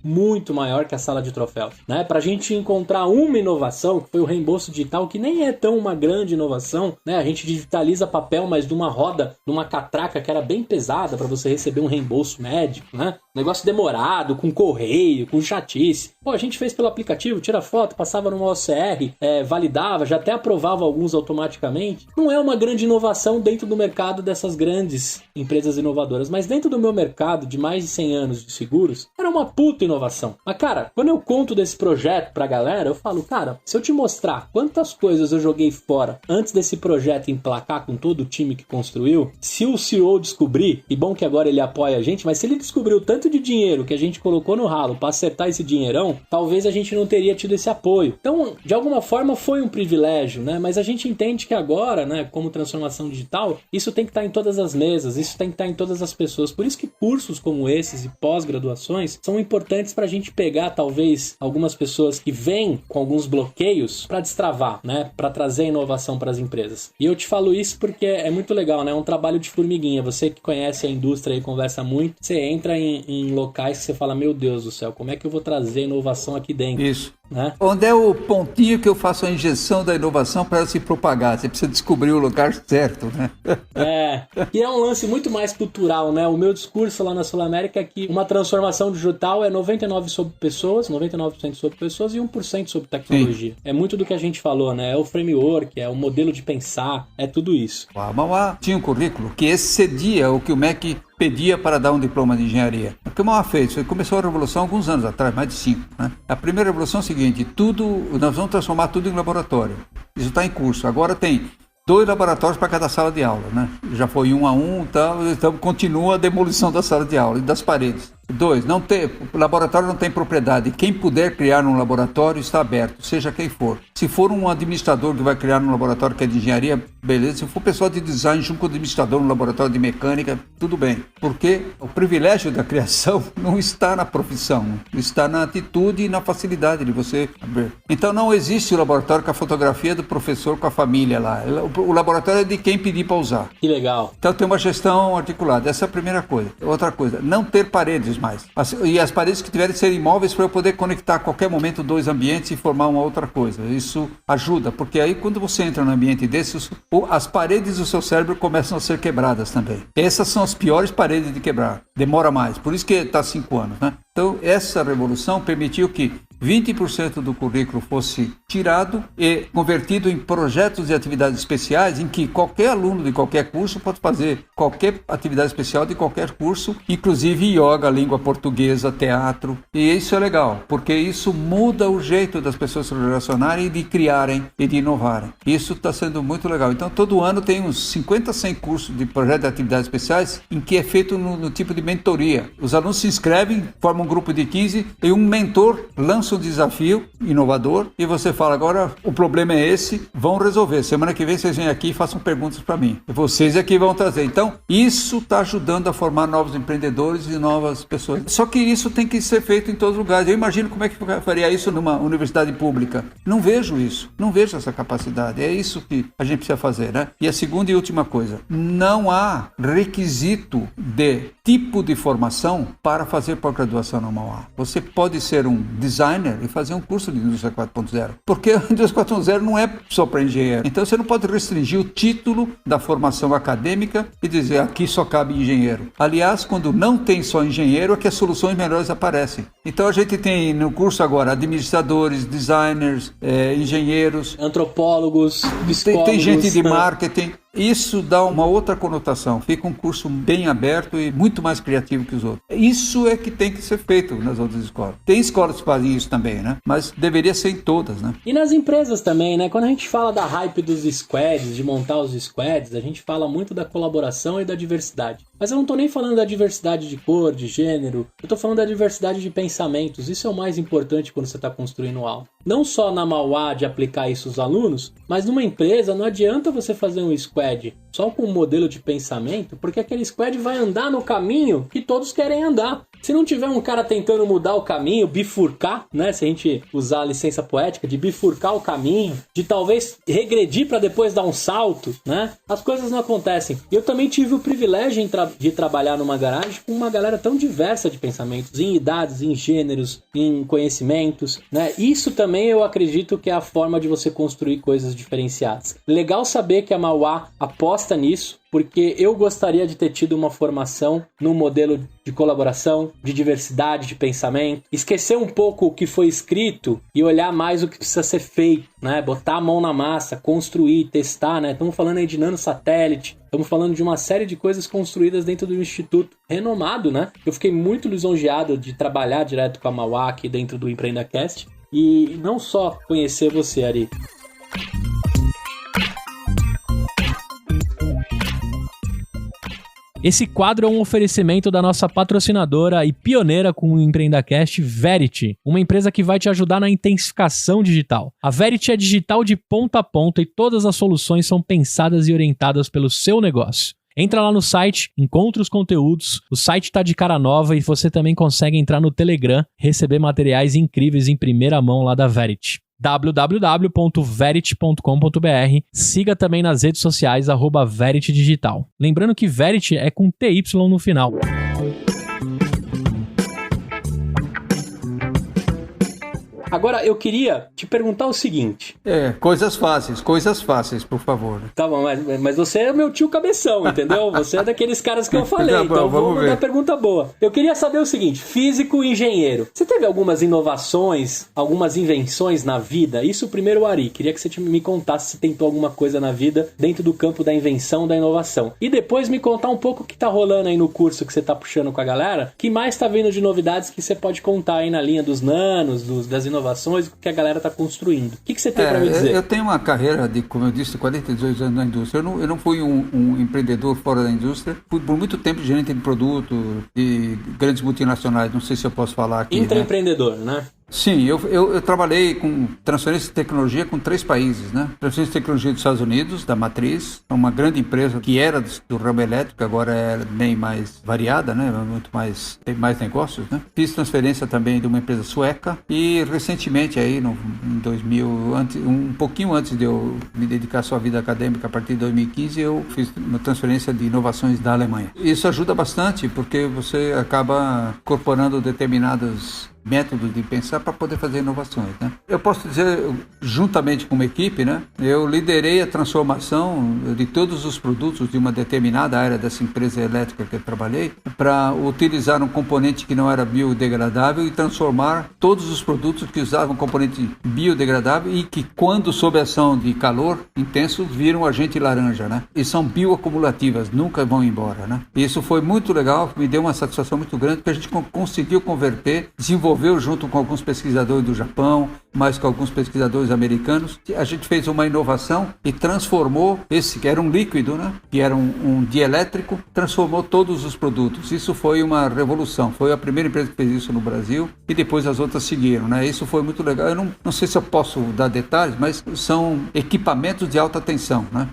que a sala de troféus, né? Pra gente encontrar uma inovação, que foi o reembolso digital, que nem é tão uma grande inovação, né? A gente digitaliza papel, mas de uma roda, de uma catraca que era bem pesada para você receber um reembolso médico, né? Negócio demorado, com correio, com chatice. Pô, a gente fez pelo aplicativo, tira foto, passava numa OCR, validava, já até aprovava alguns automaticamente. Não é uma grande inovação dentro do mercado dessas grandes empresas inovadoras, mas dentro do meu mercado de mais de 100 anos de seguros, era uma puta inovação. Mas, cara, quando eu conto desse projeto pra galera, eu falo, cara, se eu te mostrar quantas coisas eu joguei fora antes desse projeto emplacar com todo o time que construiu, se o CEO descobrir, e bom que agora ele apoia a gente, mas se ele descobrir o tanto de dinheiro que a gente colocou no ralo pra acertar esse dinheirão, talvez a gente não teria tido esse apoio. Então, de alguma forma foi um privilégio, né? Mas a gente entende que agora, né, como transformação digital, isso tem que estar em todas as mesas, isso tem que estar em todas as pessoas. Por isso que cursos como esses e pós-graduações são importantes pra gente pegar, talvez, algumas pessoas que vêm com alguns bloqueios pra destravar, né? Pra trazer inovação pras empresas. E eu te falo isso porque é muito legal, né? É um trabalho de formiguinha. Você que conhece a indústria e conversa muito, você entra em locais que você fala, meu Deus do céu, como é que eu vou trazer inovação aqui dentro? Isso. Né? Onde é o pontinho que eu faço a injeção da inovação para ela se propagar? Você precisa descobrir o lugar certo, né? E é um lance muito mais cultural, né? O meu discurso lá na Sul América é que uma transformação digital é 99% sobre pessoas e 1% sobre tecnologia. Sim. É muito do que a gente falou, né? É o framework, é o modelo de pensar, é tudo isso. A Mauá tinha um currículo que excedia o que o MEC pedia para dar um diploma de engenharia. O que o Mauá fez? Começou a revolução alguns anos atrás, mais de 5. Né? A primeira revolução é a seguinte, nós vamos transformar tudo em laboratório. Isso está em curso. Agora tem 2 laboratórios para cada sala de aula. Né? Já foi 1 a 1, então continua a demolição da sala de aula e das paredes. 2, o laboratório não tem propriedade. Quem puder criar um laboratório está aberto, seja quem for. Se for um administrador que vai criar um laboratório que é de engenharia, beleza. Se for pessoal de design junto com o administrador no laboratório de mecânica, tudo bem. Porque o privilégio da criação não está na profissão, está na atitude e na facilidade de você ver. Então não existe o laboratório com a fotografia do professor com a família lá. O laboratório é de quem pedir para usar. Que legal. Então tem uma gestão articulada. Essa é a primeira coisa. Outra coisa, não ter paredes mais. E as paredes que tiverem que ser imóveis para eu poder conectar a qualquer momento 2 ambientes e formar uma outra coisa. Isso ajuda, porque aí quando você entra num ambiente desses, as paredes do seu cérebro começam a ser quebradas também. Essas são as piores paredes de quebrar. Demora mais. Por isso que está 5 anos, né? Então, essa revolução permitiu que 20% do currículo fosse tirado e convertido em projetos e atividades especiais em que qualquer aluno de qualquer curso pode fazer qualquer atividade especial de qualquer curso, inclusive yoga, língua portuguesa, teatro. E isso é legal, porque isso muda o jeito das pessoas se relacionarem e de criarem e de inovarem. Isso está sendo muito legal. Então, todo ano tem uns 50, 100 cursos de projetos de atividades especiais em que é feito no tipo de mentoria. Os alunos se inscrevem, formam um grupo de 15 e um mentor lança um desafio inovador e você fala, agora o problema é esse, vão resolver. Semana que vem vocês vêm aqui e façam perguntas para mim. E vocês aqui vão trazer. Então, isso está ajudando a formar novos empreendedores e novas pessoas. Só que isso tem que ser feito em todos os lugares. Eu imagino como é que faria isso numa universidade pública. Não vejo isso. Não vejo essa capacidade. É isso que a gente precisa fazer, né? E a segunda e última coisa. Não há requisito de tipo de formação para fazer pós-graduação na Mauá. Você pode ser um designer e fazer um curso de indústria 4.0. Porque a indústria 4.0 não é só para engenheiro. Então você não pode restringir o título da formação acadêmica e dizer aqui só cabe engenheiro. Aliás, quando não tem só engenheiro é que as soluções melhores aparecem. Então a gente tem no curso agora administradores, designers, engenheiros, antropólogos, psicólogos. Tem gente de marketing. Isso dá uma outra conotação, fica um curso bem aberto e muito mais criativo que os outros. Isso é que tem que ser feito nas outras escolas. Tem escolas que fazem isso também, né? Mas deveria ser em todas, né? E nas empresas também, né? Quando a gente fala da hype dos squads, de montar os squads, a gente fala muito da colaboração e da diversidade. Mas eu não tô nem falando da diversidade de cor, de gênero, eu tô falando da diversidade de pensamentos. Isso é o mais importante quando você está construindo algo. Não só na Mauá de aplicar isso aos alunos, mas numa empresa não adianta você fazer um squad só com um modelo de pensamento, porque aquele squad vai andar no caminho que todos querem andar. Se não tiver um cara tentando mudar o caminho, bifurcar, né? Se a gente usar a licença poética de bifurcar o caminho, de talvez regredir para depois dar um salto, né? As coisas não acontecem. E eu também tive o privilégio de trabalhar numa garagem com uma galera tão diversa de pensamentos, em idades, em gêneros, em conhecimentos, né? Isso também eu acredito que é a forma de você construir coisas diferenciadas. Legal saber que a Mauá aposta nisso, porque eu gostaria de ter tido uma formação num modelo de colaboração, de diversidade de pensamento, esquecer um pouco o que foi escrito e olhar mais o que precisa ser feito, né? Botar a mão na massa, construir, testar, né? Estamos falando aí de nanosatélite, estamos falando de uma série de coisas construídas dentro do instituto renomado, né? Eu fiquei muito lisonjeado de trabalhar direto com a Mauá aqui dentro do EmpreendaCast e não só conhecer você, Ari. Esse quadro é um oferecimento da nossa patrocinadora e pioneira com o EmpreendaCast, Verity, uma empresa que vai te ajudar na intensificação digital. A Verity é digital de ponta a ponta e todas as soluções são pensadas e orientadas pelo seu negócio. Entra lá no site, encontra os conteúdos, o site está de cara nova e você também consegue entrar no Telegram, receber materiais incríveis em primeira mão lá da Verity. www.verity.com.br. Siga também nas redes sociais @Verity Digital. Lembrando que Verity é com TY no final. Agora, eu queria te perguntar o seguinte. Coisas fáceis, por favor. Tá bom, mas você é meu tio cabeção, entendeu? Você é daqueles caras que eu falei, tá bom, então vou mandar pergunta boa. Eu queria saber o seguinte, físico e engenheiro. Você teve algumas inovações, algumas invenções na vida? Isso primeiro, Ari. Queria que você me contasse se tentou alguma coisa na vida dentro do campo da invenção, da inovação. E depois me contar um pouco o que tá rolando aí no curso que você tá puxando com a galera, que mais tá vindo de novidades que você pode contar aí na linha dos nanos, das inovações que a galera está construindo. O que você tem para me dizer? Eu tenho uma carreira de, como eu disse, 42 anos na indústria. Eu não fui um empreendedor fora da indústria. Fui por muito tempo gerente de produto de grandes multinacionais. Não sei se eu posso falar aqui. Intraempreendedor, né? Sim, eu trabalhei com transferência de tecnologia com 3 países, né? Transferência de tecnologia dos Estados Unidos, da Matriz, uma grande empresa que era do ramo elétrico, agora é bem mais variada, né? Tem mais negócios, né? Fiz transferência também de uma empresa sueca e recentemente aí, em 2000, um pouquinho antes de eu me dedicar só à vida acadêmica, a partir de 2015, eu fiz uma transferência de inovações da Alemanha. Isso ajuda bastante porque você acaba incorporando determinados métodos de pensar para poder fazer inovações, né? Eu posso dizer, juntamente com uma equipe, né? Eu liderei a transformação de todos os produtos de uma determinada área dessa empresa elétrica que eu trabalhei para utilizar um componente que não era biodegradável e transformar todos os produtos que usavam componente biodegradável e que, quando sob a ação de calor intenso, viram agente laranja, né? E são bioacumulativas, nunca vão embora, né? Isso foi muito legal, me deu uma satisfação muito grande porque a gente conseguiu desenvolveu junto com alguns pesquisadores do Japão, mais com alguns pesquisadores americanos. A gente fez uma inovação e transformou esse, que era um líquido, né? Que era um dielétrico, transformou todos os produtos. Isso foi uma revolução. Foi a primeira empresa que fez isso no Brasil e depois as outras seguiram, né? Isso foi muito legal. Eu não sei se eu posso dar detalhes, mas são equipamentos de alta tensão, né?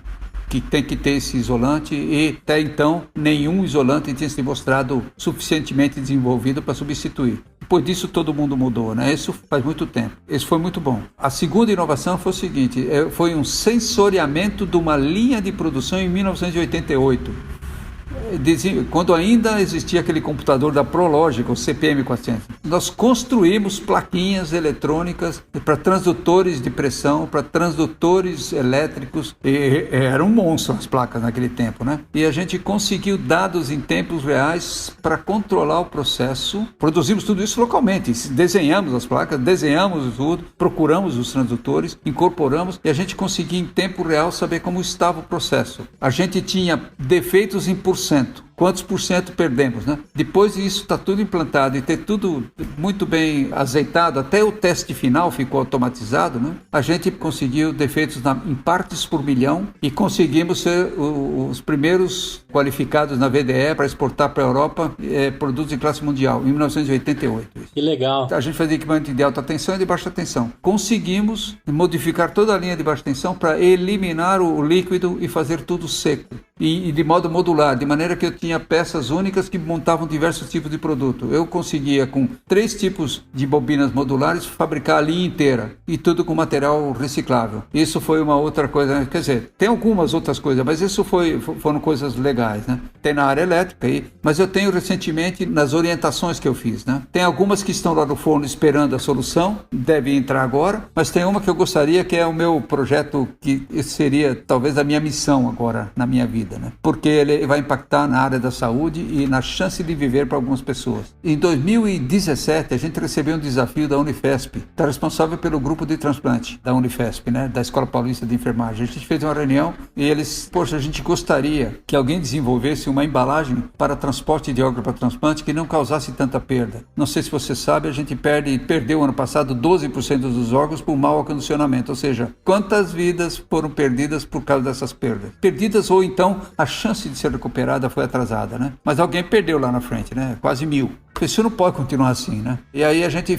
Que tem que ter esse isolante e até então nenhum isolante tinha se mostrado suficientemente desenvolvido para substituir. Depois disso todo mundo mudou, né? Isso faz muito tempo. Isso foi muito bom. A segunda inovação foi o seguinte, foi um sensoriamento de uma linha de produção em 1988. quando ainda existia aquele computador da Prologic, o CPM400, nós construímos plaquinhas eletrônicas para transdutores de pressão, para transdutores elétricos, e era um monstro as placas naquele tempo, né? E a gente conseguiu dados em tempos reais para controlar o processo, produzimos tudo isso localmente, desenhamos as placas, desenhamos tudo, procuramos os transdutores, incorporamos e a gente conseguia em tempo real saber como estava o processo. A gente tinha defeitos em porcento. Quantos por cento perdemos, né? Depois disso está tudo implantado e ter tudo muito bem azeitado, até o teste final ficou automatizado, né? A gente conseguiu defeitos em partes por milhão e conseguimos ser os primeiros qualificados na VDE para exportar para a Europa produtos em classe mundial, em 1988. Que legal. A gente fazia equipamento de alta tensão e de baixa tensão. Conseguimos modificar toda a linha de baixa tensão para eliminar o líquido e fazer tudo seco. E de modo modular, de maneira que eu tinha peças únicas que montavam diversos tipos de produto. Eu conseguia, com 3 tipos de bobinas modulares, fabricar a linha inteira e tudo com material reciclável. Isso foi uma outra coisa, quer dizer, tem algumas outras coisas, mas isso foram coisas legais, né? Tem na área elétrica aí, mas eu tenho recentemente nas orientações que eu fiz, né? Tem algumas que estão lá no forno esperando a solução, deve entrar agora, mas tem uma que eu gostaria, que é o meu projeto, que seria talvez a minha missão agora na minha vida. Né? Porque ele vai impactar na área da saúde e na chance de viver para algumas pessoas. Em 2017, a gente recebeu um desafio da Unifesp, está responsável pelo grupo de transplante da Unifesp, né? Da Escola Paulista de Enfermagem. A gente fez uma reunião e eles, a gente gostaria que alguém desenvolvesse uma embalagem para transporte de órgão para transplante que não causasse tanta perda. Não sei se você sabe, a gente perdeu ano passado 12% dos órgãos por mau acondicionamento, ou seja, quantas vidas foram perdidas por causa dessas perdas? Perdidas ou então a chance de ser recuperada foi atrasada, né? Mas alguém perdeu lá na frente, né? Quase 1.000. Isso não pode continuar assim, né? E aí a gente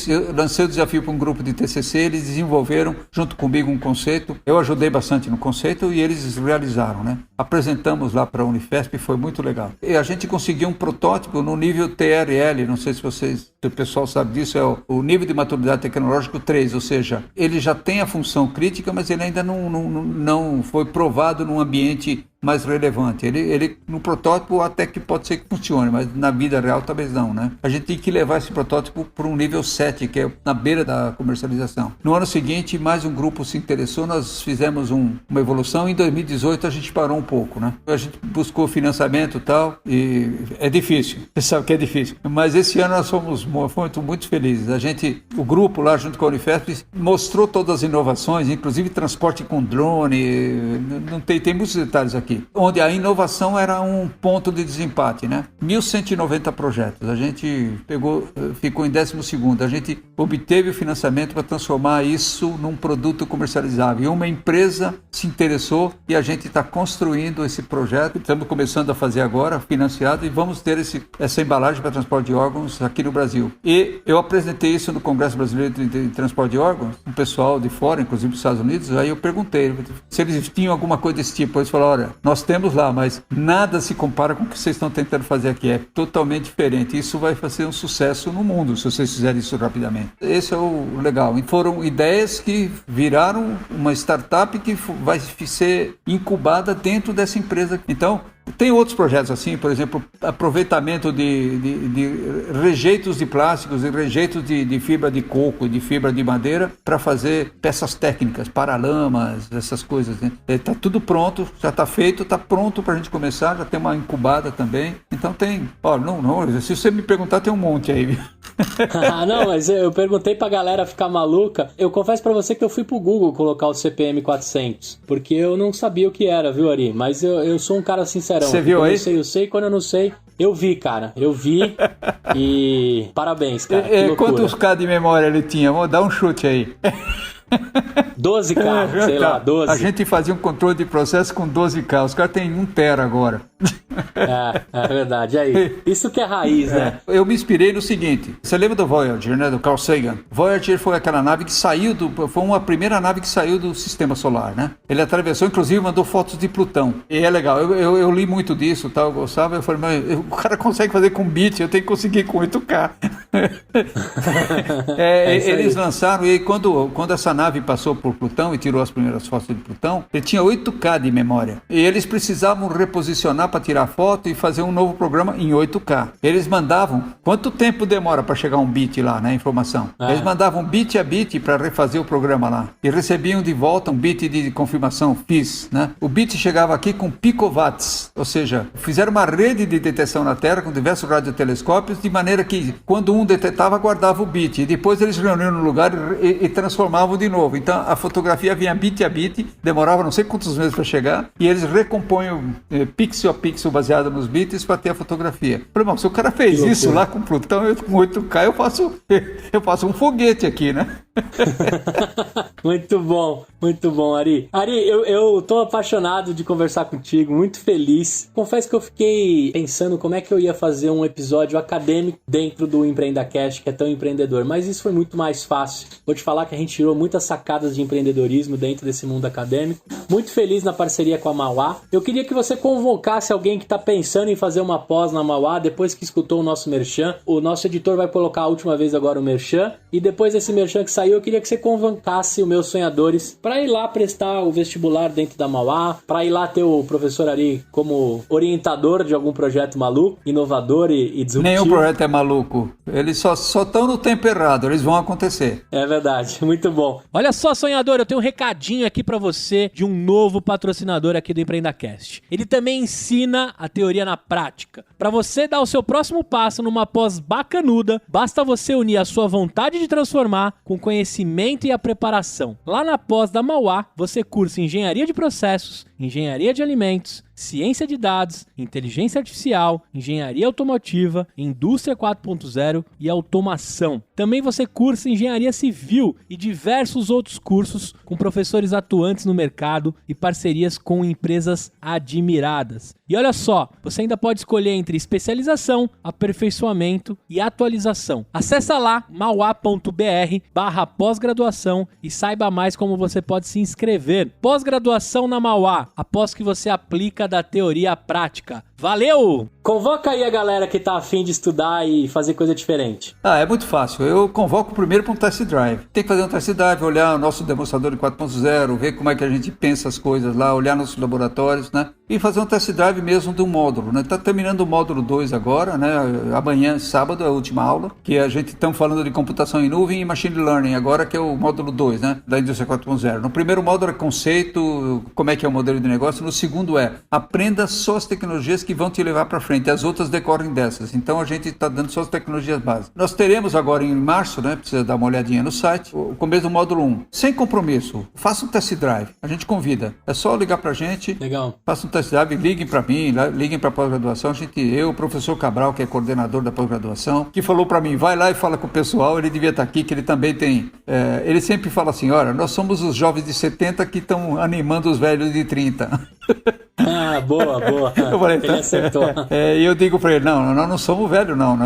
eu lancei o desafio para um grupo de TCC, eles desenvolveram junto comigo um conceito, eu ajudei bastante no conceito e eles realizaram, né? Apresentamos lá para a Unifesp e foi muito legal. E a gente conseguiu um protótipo no nível TRL, não sei se o pessoal sabe disso, é o nível de maturidade tecnológico 3, ou seja, ele já tem a função crítica, mas ele ainda não foi provado num ambiente mais relevante. Ele no protótipo até que pode ser que funcione, mas na vida real talvez não, né? A gente tem que levar esse protótipo para um nível 7, que é na beira da comercialização. No ano seguinte, mais um grupo se interessou, nós fizemos uma evolução. Em 2018 a gente parou um pouco, né? A gente buscou financiamento e tal, e é difícil, você sabe que é difícil. Mas esse ano nós fomos muito felizes. O grupo lá junto com a Unifesp mostrou todas as inovações, inclusive transporte com drone, não tem muitos detalhes aqui, onde a inovação era um ponto de desempate, né? 1.190 projetos, a gente ficou em 12º, a gente obteve o financiamento para transformar isso num produto comercializável. E uma empresa se interessou e a gente está construindo esse projeto, estamos começando a fazer agora, financiado, e vamos ter essa embalagem para transporte de órgãos aqui no Brasil. E eu apresentei isso no Congresso Brasileiro de Transporte de Órgãos, um pessoal de fora, inclusive dos Estados Unidos, aí eu perguntei se eles tinham alguma coisa desse tipo. Eles falaram, olha, nós temos lá, mas nada se compara com o que vocês estão tentando fazer aqui, é totalmente diferente. Isso vai fazer um sucesso no mundo, se vocês fizerem isso rapidamente. Esse é o legal. E foram ideias que viraram uma startup que vai ser incubada dentro dessa empresa. Então, tem outros projetos assim, por exemplo, aproveitamento de rejeitos de plásticos e rejeitos de fibra de coco, de fibra de madeira, para fazer peças técnicas, paralamas, essas coisas, né? Tá tudo pronto, já está feito, está pronto para a gente começar, já tem uma incubada também. Então tem, se você me perguntar, tem um monte aí. Não, mas eu perguntei pra galera ficar maluca. Eu confesso pra você que eu fui pro Google colocar o CPM 400, porque eu não sabia o que era, viu, Ari? Mas eu sou um cara sincerão. Você viu aí? Eu sei, quando eu não sei, eu vi, cara. Eu vi e parabéns, cara. Quantos K de memória ele tinha? Vamos dar um chute aí. 12K, sei lá, 12. A gente fazia um controle de processo com 12K, os caras têm 1 tera agora. É verdade, aí. Isso que é raiz, né? Eu me inspirei no seguinte, você lembra do Voyager, né, do Carl Sagan? Voyager foi aquela nave que foi uma primeira nave que saiu do sistema solar, né? Ele atravessou, inclusive mandou fotos de Plutão. E é legal, eu li muito disso, tal, eu gostava, eu falei, mas o cara consegue fazer com bit, eu tenho que conseguir com 8K. Eles lançaram, e aí quando essa nave passou por Plutão e tirou as primeiras fotos de Plutão, ele tinha 8K de memória. E eles precisavam reposicionar para tirar foto e fazer um novo programa em 8K. Eles mandavam... Quanto tempo demora para chegar um bit lá, né? Informação. Eles mandavam bit a bit para refazer o programa lá. E recebiam de volta um bit de confirmação, FIS, né? O bit chegava aqui com picowatts, ou seja, fizeram uma rede de detecção na Terra com diversos radiotelescópios, de maneira que quando um detectava, guardava o bit. E depois eles reuniam no lugar e transformavam de novo. Então a fotografia vinha bit a bit, demorava não sei quantos meses para chegar, e eles recompõem pixel a pixel baseado nos bits para ter a fotografia. Falei, bom, se o cara fez isso lá com Plutão, com 8K, eu faço um foguete aqui, né? Muito bom, Ari. Ari, eu tô apaixonado de conversar contigo, muito feliz. Confesso que eu fiquei pensando como é que eu ia fazer um episódio acadêmico dentro do EmpreendaCast, que é tão empreendedor, mas isso foi muito mais fácil. Vou te falar que a gente tirou muitas sacadas de empreendedorismo dentro desse mundo acadêmico. Muito feliz na parceria com a Mauá. Eu queria que você convocasse alguém que tá pensando em fazer uma pós na Mauá, depois que escutou o nosso merchan. O nosso editor vai colocar a última vez agora o merchan, e depois desse merchan que saiu, eu queria que você convocasse os meus sonhadores para ir lá prestar o vestibular dentro da Mauá, para ir lá ter o professor Ari como orientador de algum projeto maluco, inovador e disruptivo. Nenhum projeto é maluco. Eles só estão no tempo errado, eles vão acontecer. É verdade, muito bom. Olha só, sonhador, eu tenho um recadinho aqui pra você de um novo patrocinador aqui do EmpreendaCast. Ele também ensina a teoria na prática. Pra você dar o seu próximo passo numa pós bacanuda, basta você unir a sua vontade de transformar com conhecimento e a preparação. Lá na pós da Mauá, você cursa Engenharia de Processos, Engenharia de Alimentos, Ciência de Dados, Inteligência Artificial, Engenharia Automotiva, Indústria 4.0 e Automação. Também você cursa Engenharia Civil e diversos outros cursos com professores atuantes no mercado e parcerias com empresas admiradas. E olha só, você ainda pode escolher entre especialização, aperfeiçoamento e atualização. Acesse lá mauá.br/pós-graduação e saiba mais como você pode se inscrever. Pós-graduação na Mauá, após que você aplica da teoria à prática. Valeu! Convoca aí a galera que tá afim de estudar e fazer coisa diferente. É muito fácil. Eu convoco primeiro para um test drive. Tem que fazer um test drive, olhar o nosso demonstrador de 4.0, ver como é que a gente pensa as coisas lá, olhar nossos laboratórios, né? E fazer um test drive mesmo de um módulo, né? Tá terminando o módulo 2 agora, né? Amanhã, sábado, é a última aula, que a gente estamos falando de computação em nuvem e machine learning agora, que é o módulo 2, né? Da indústria 4.0. No primeiro módulo é conceito, como é que é o modelo de negócio. No segundo é aprenda só as tecnologias que vão te levar para frente. As outras decorrem dessas. Então a gente está dando só as tecnologias básicas. Nós teremos agora em março, né? Precisa dar uma olhadinha no site, o começo do módulo 1. Sem compromisso. Faça um test drive. A gente convida. É só ligar para a gente. Legal. Faça um test drive, liguem para mim, liguem para a pós-graduação. Eu, o professor Cabral, que é coordenador da pós-graduação, que falou para mim, vai lá e fala com o pessoal, ele devia estar aqui, que ele também tem... ele sempre fala assim, olha, nós somos os jovens de 70 que estão animando os velhos de 30. Boa. Eu falei, ele acertou. E eu digo para ele, não, nós não somos velhos, não.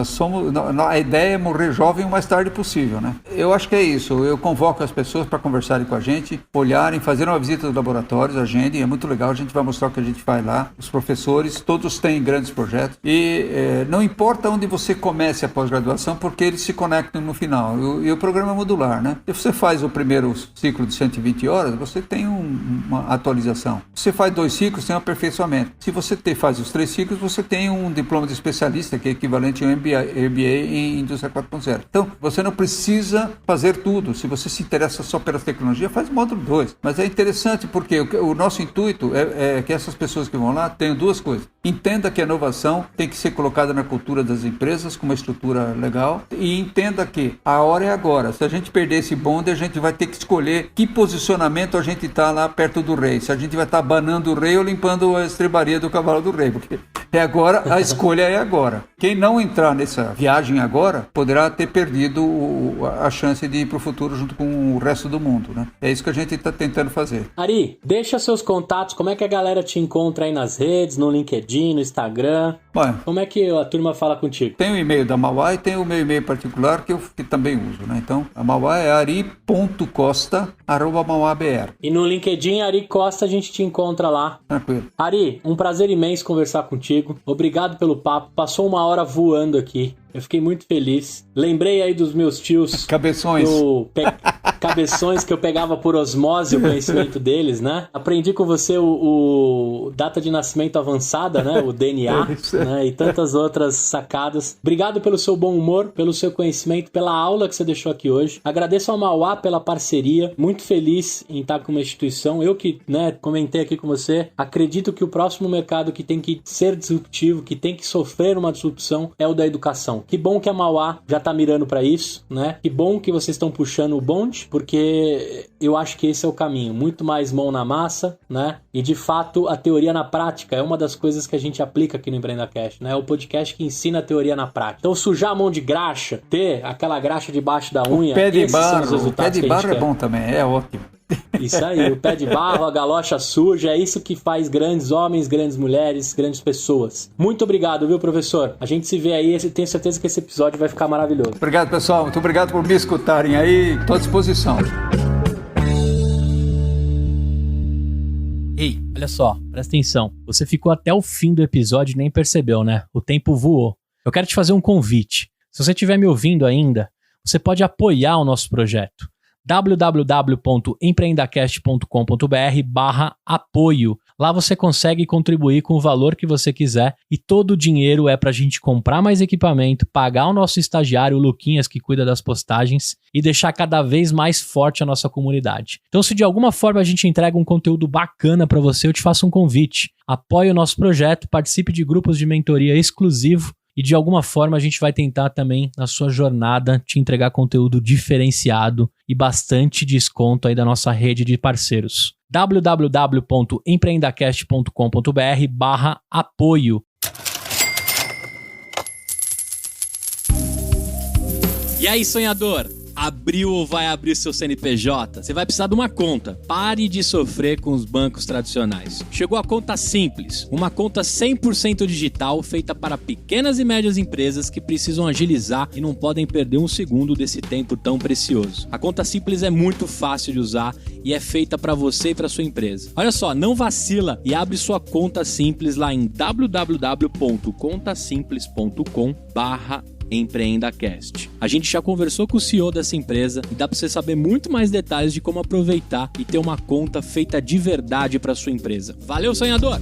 A ideia é morrer jovem o mais tarde possível, né? Eu acho que é isso. Eu convoco as pessoas para conversarem com a gente, olharem, fazerem uma visita dos laboratórios, agendem, é muito legal, a gente vai mostrar o que a gente faz lá. Os professores, todos têm grandes projetos. E não importa onde você comece a pós-graduação, porque eles se conectam no final. E o programa é modular, né? Se você faz o primeiro ciclo de 120 horas, você tem uma atualização. Se você faz 2 ciclos, tem um aperfeiçoamento. Se você faz os 3 ciclos, você tem um diploma de especialista, que é equivalente ao MBA em Indústria 4.0. Então, você não precisa fazer tudo. Se você se interessa só pela tecnologia, faz o módulo 2. Mas é interessante porque o nosso intuito é que essas pessoas que vão lá tenham 2 coisas. Entenda que a inovação tem que ser colocada na cultura das empresas com uma estrutura legal e entenda que a hora é agora. Se a gente perder esse bonde, a gente vai ter que escolher que posicionamento a gente está lá perto do rei. Se a gente vai estar abanando o rei ou limpando a estrebaria do cavalo do rei, porque é agora, a escolha é agora. Quem não entrar nessa viagem agora, poderá ter perdido a chance de ir para o futuro junto com o resto do mundo, né? É isso que a gente está tentando fazer. Ari, deixa seus contatos, como é que a galera te encontra aí nas redes, no LinkedIn, no Instagram? Como é que a turma fala contigo? Tem o e-mail da Mauá e tem o meu e-mail particular que também uso, né? Então, a Mauá é ari.costa@mauá.br. E no LinkedIn, Ari Costa, a gente te encontra lá. Tranquilo. Ari, um prazer imenso conversar contigo. Obrigado pelo papo. Passou 1 hora voando aqui. Eu fiquei muito feliz. Lembrei aí dos meus tios. Cabeções. Cabeções que eu pegava por osmose o conhecimento deles, né? Aprendi com você o data de nascimento avançada, né? O DNA, né? E tantas outras sacadas. Obrigado pelo seu bom humor, pelo seu conhecimento, pela aula que você deixou aqui hoje. Agradeço ao Mauá pela parceria. Muito feliz em estar com uma instituição. Eu que, né, comentei aqui com você, acredito que o próximo mercado que tem que ser disruptivo, que tem que sofrer uma disrupção, é o da educação. Que bom que a Mauá já tá mirando para isso, né? Que bom que vocês estão puxando o bonde, porque eu acho que esse é o caminho. Muito mais mão na massa, né? E de fato, a teoria na prática é uma das coisas que a gente aplica aqui no EmpreendaCast, né? É o podcast que ensina a teoria na prática. Então, sujar a mão de graxa, ter aquela graxa debaixo da unha, esses são os resultados que a gente quer. O pé de barro é bom também, é ótimo. Isso aí, o pé de barro, a galocha suja, é isso que faz grandes homens, grandes mulheres, grandes pessoas. Muito obrigado, viu, professor? A gente se vê aí, tenho certeza que esse episódio vai ficar maravilhoso. Obrigado, pessoal. Muito obrigado por me escutarem aí. Estou à disposição. Ei, olha só, presta atenção. Você ficou até o fim do episódio e nem percebeu, né? O tempo voou. Eu quero te fazer um convite. Se você estiver me ouvindo ainda, você pode apoiar o nosso projeto. www.empreendacast.com.br/apoio. Lá você consegue contribuir com o valor que você quiser e todo o dinheiro é pra gente comprar mais equipamento, pagar o nosso estagiário, o Luquinhas, que cuida das postagens e deixar cada vez mais forte a nossa comunidade. Então, se de alguma forma a gente entrega um conteúdo bacana pra você, eu te faço um convite. Apoie o nosso projeto, participe de grupos de mentoria exclusivo e de alguma forma a gente vai tentar também, na sua jornada, te entregar conteúdo diferenciado e bastante desconto aí da nossa rede de parceiros. www.empreendacast.com.br/apoio. E aí, sonhador? Abriu ou vai abrir seu CNPJ? Você vai precisar de uma conta. Pare de sofrer com os bancos tradicionais. Chegou a Conta Simples, uma conta 100% digital feita para pequenas e médias empresas que precisam agilizar e não podem perder um segundo desse tempo tão precioso. A Conta Simples é muito fácil de usar e é feita para você e para sua empresa. Olha só, não vacila e abre sua Conta Simples lá em www.contasimples.com/EmpreendaCast. A gente já conversou com o CEO dessa empresa e dá para você saber muito mais detalhes de como aproveitar e ter uma conta feita de verdade para sua empresa. Valeu, sonhador!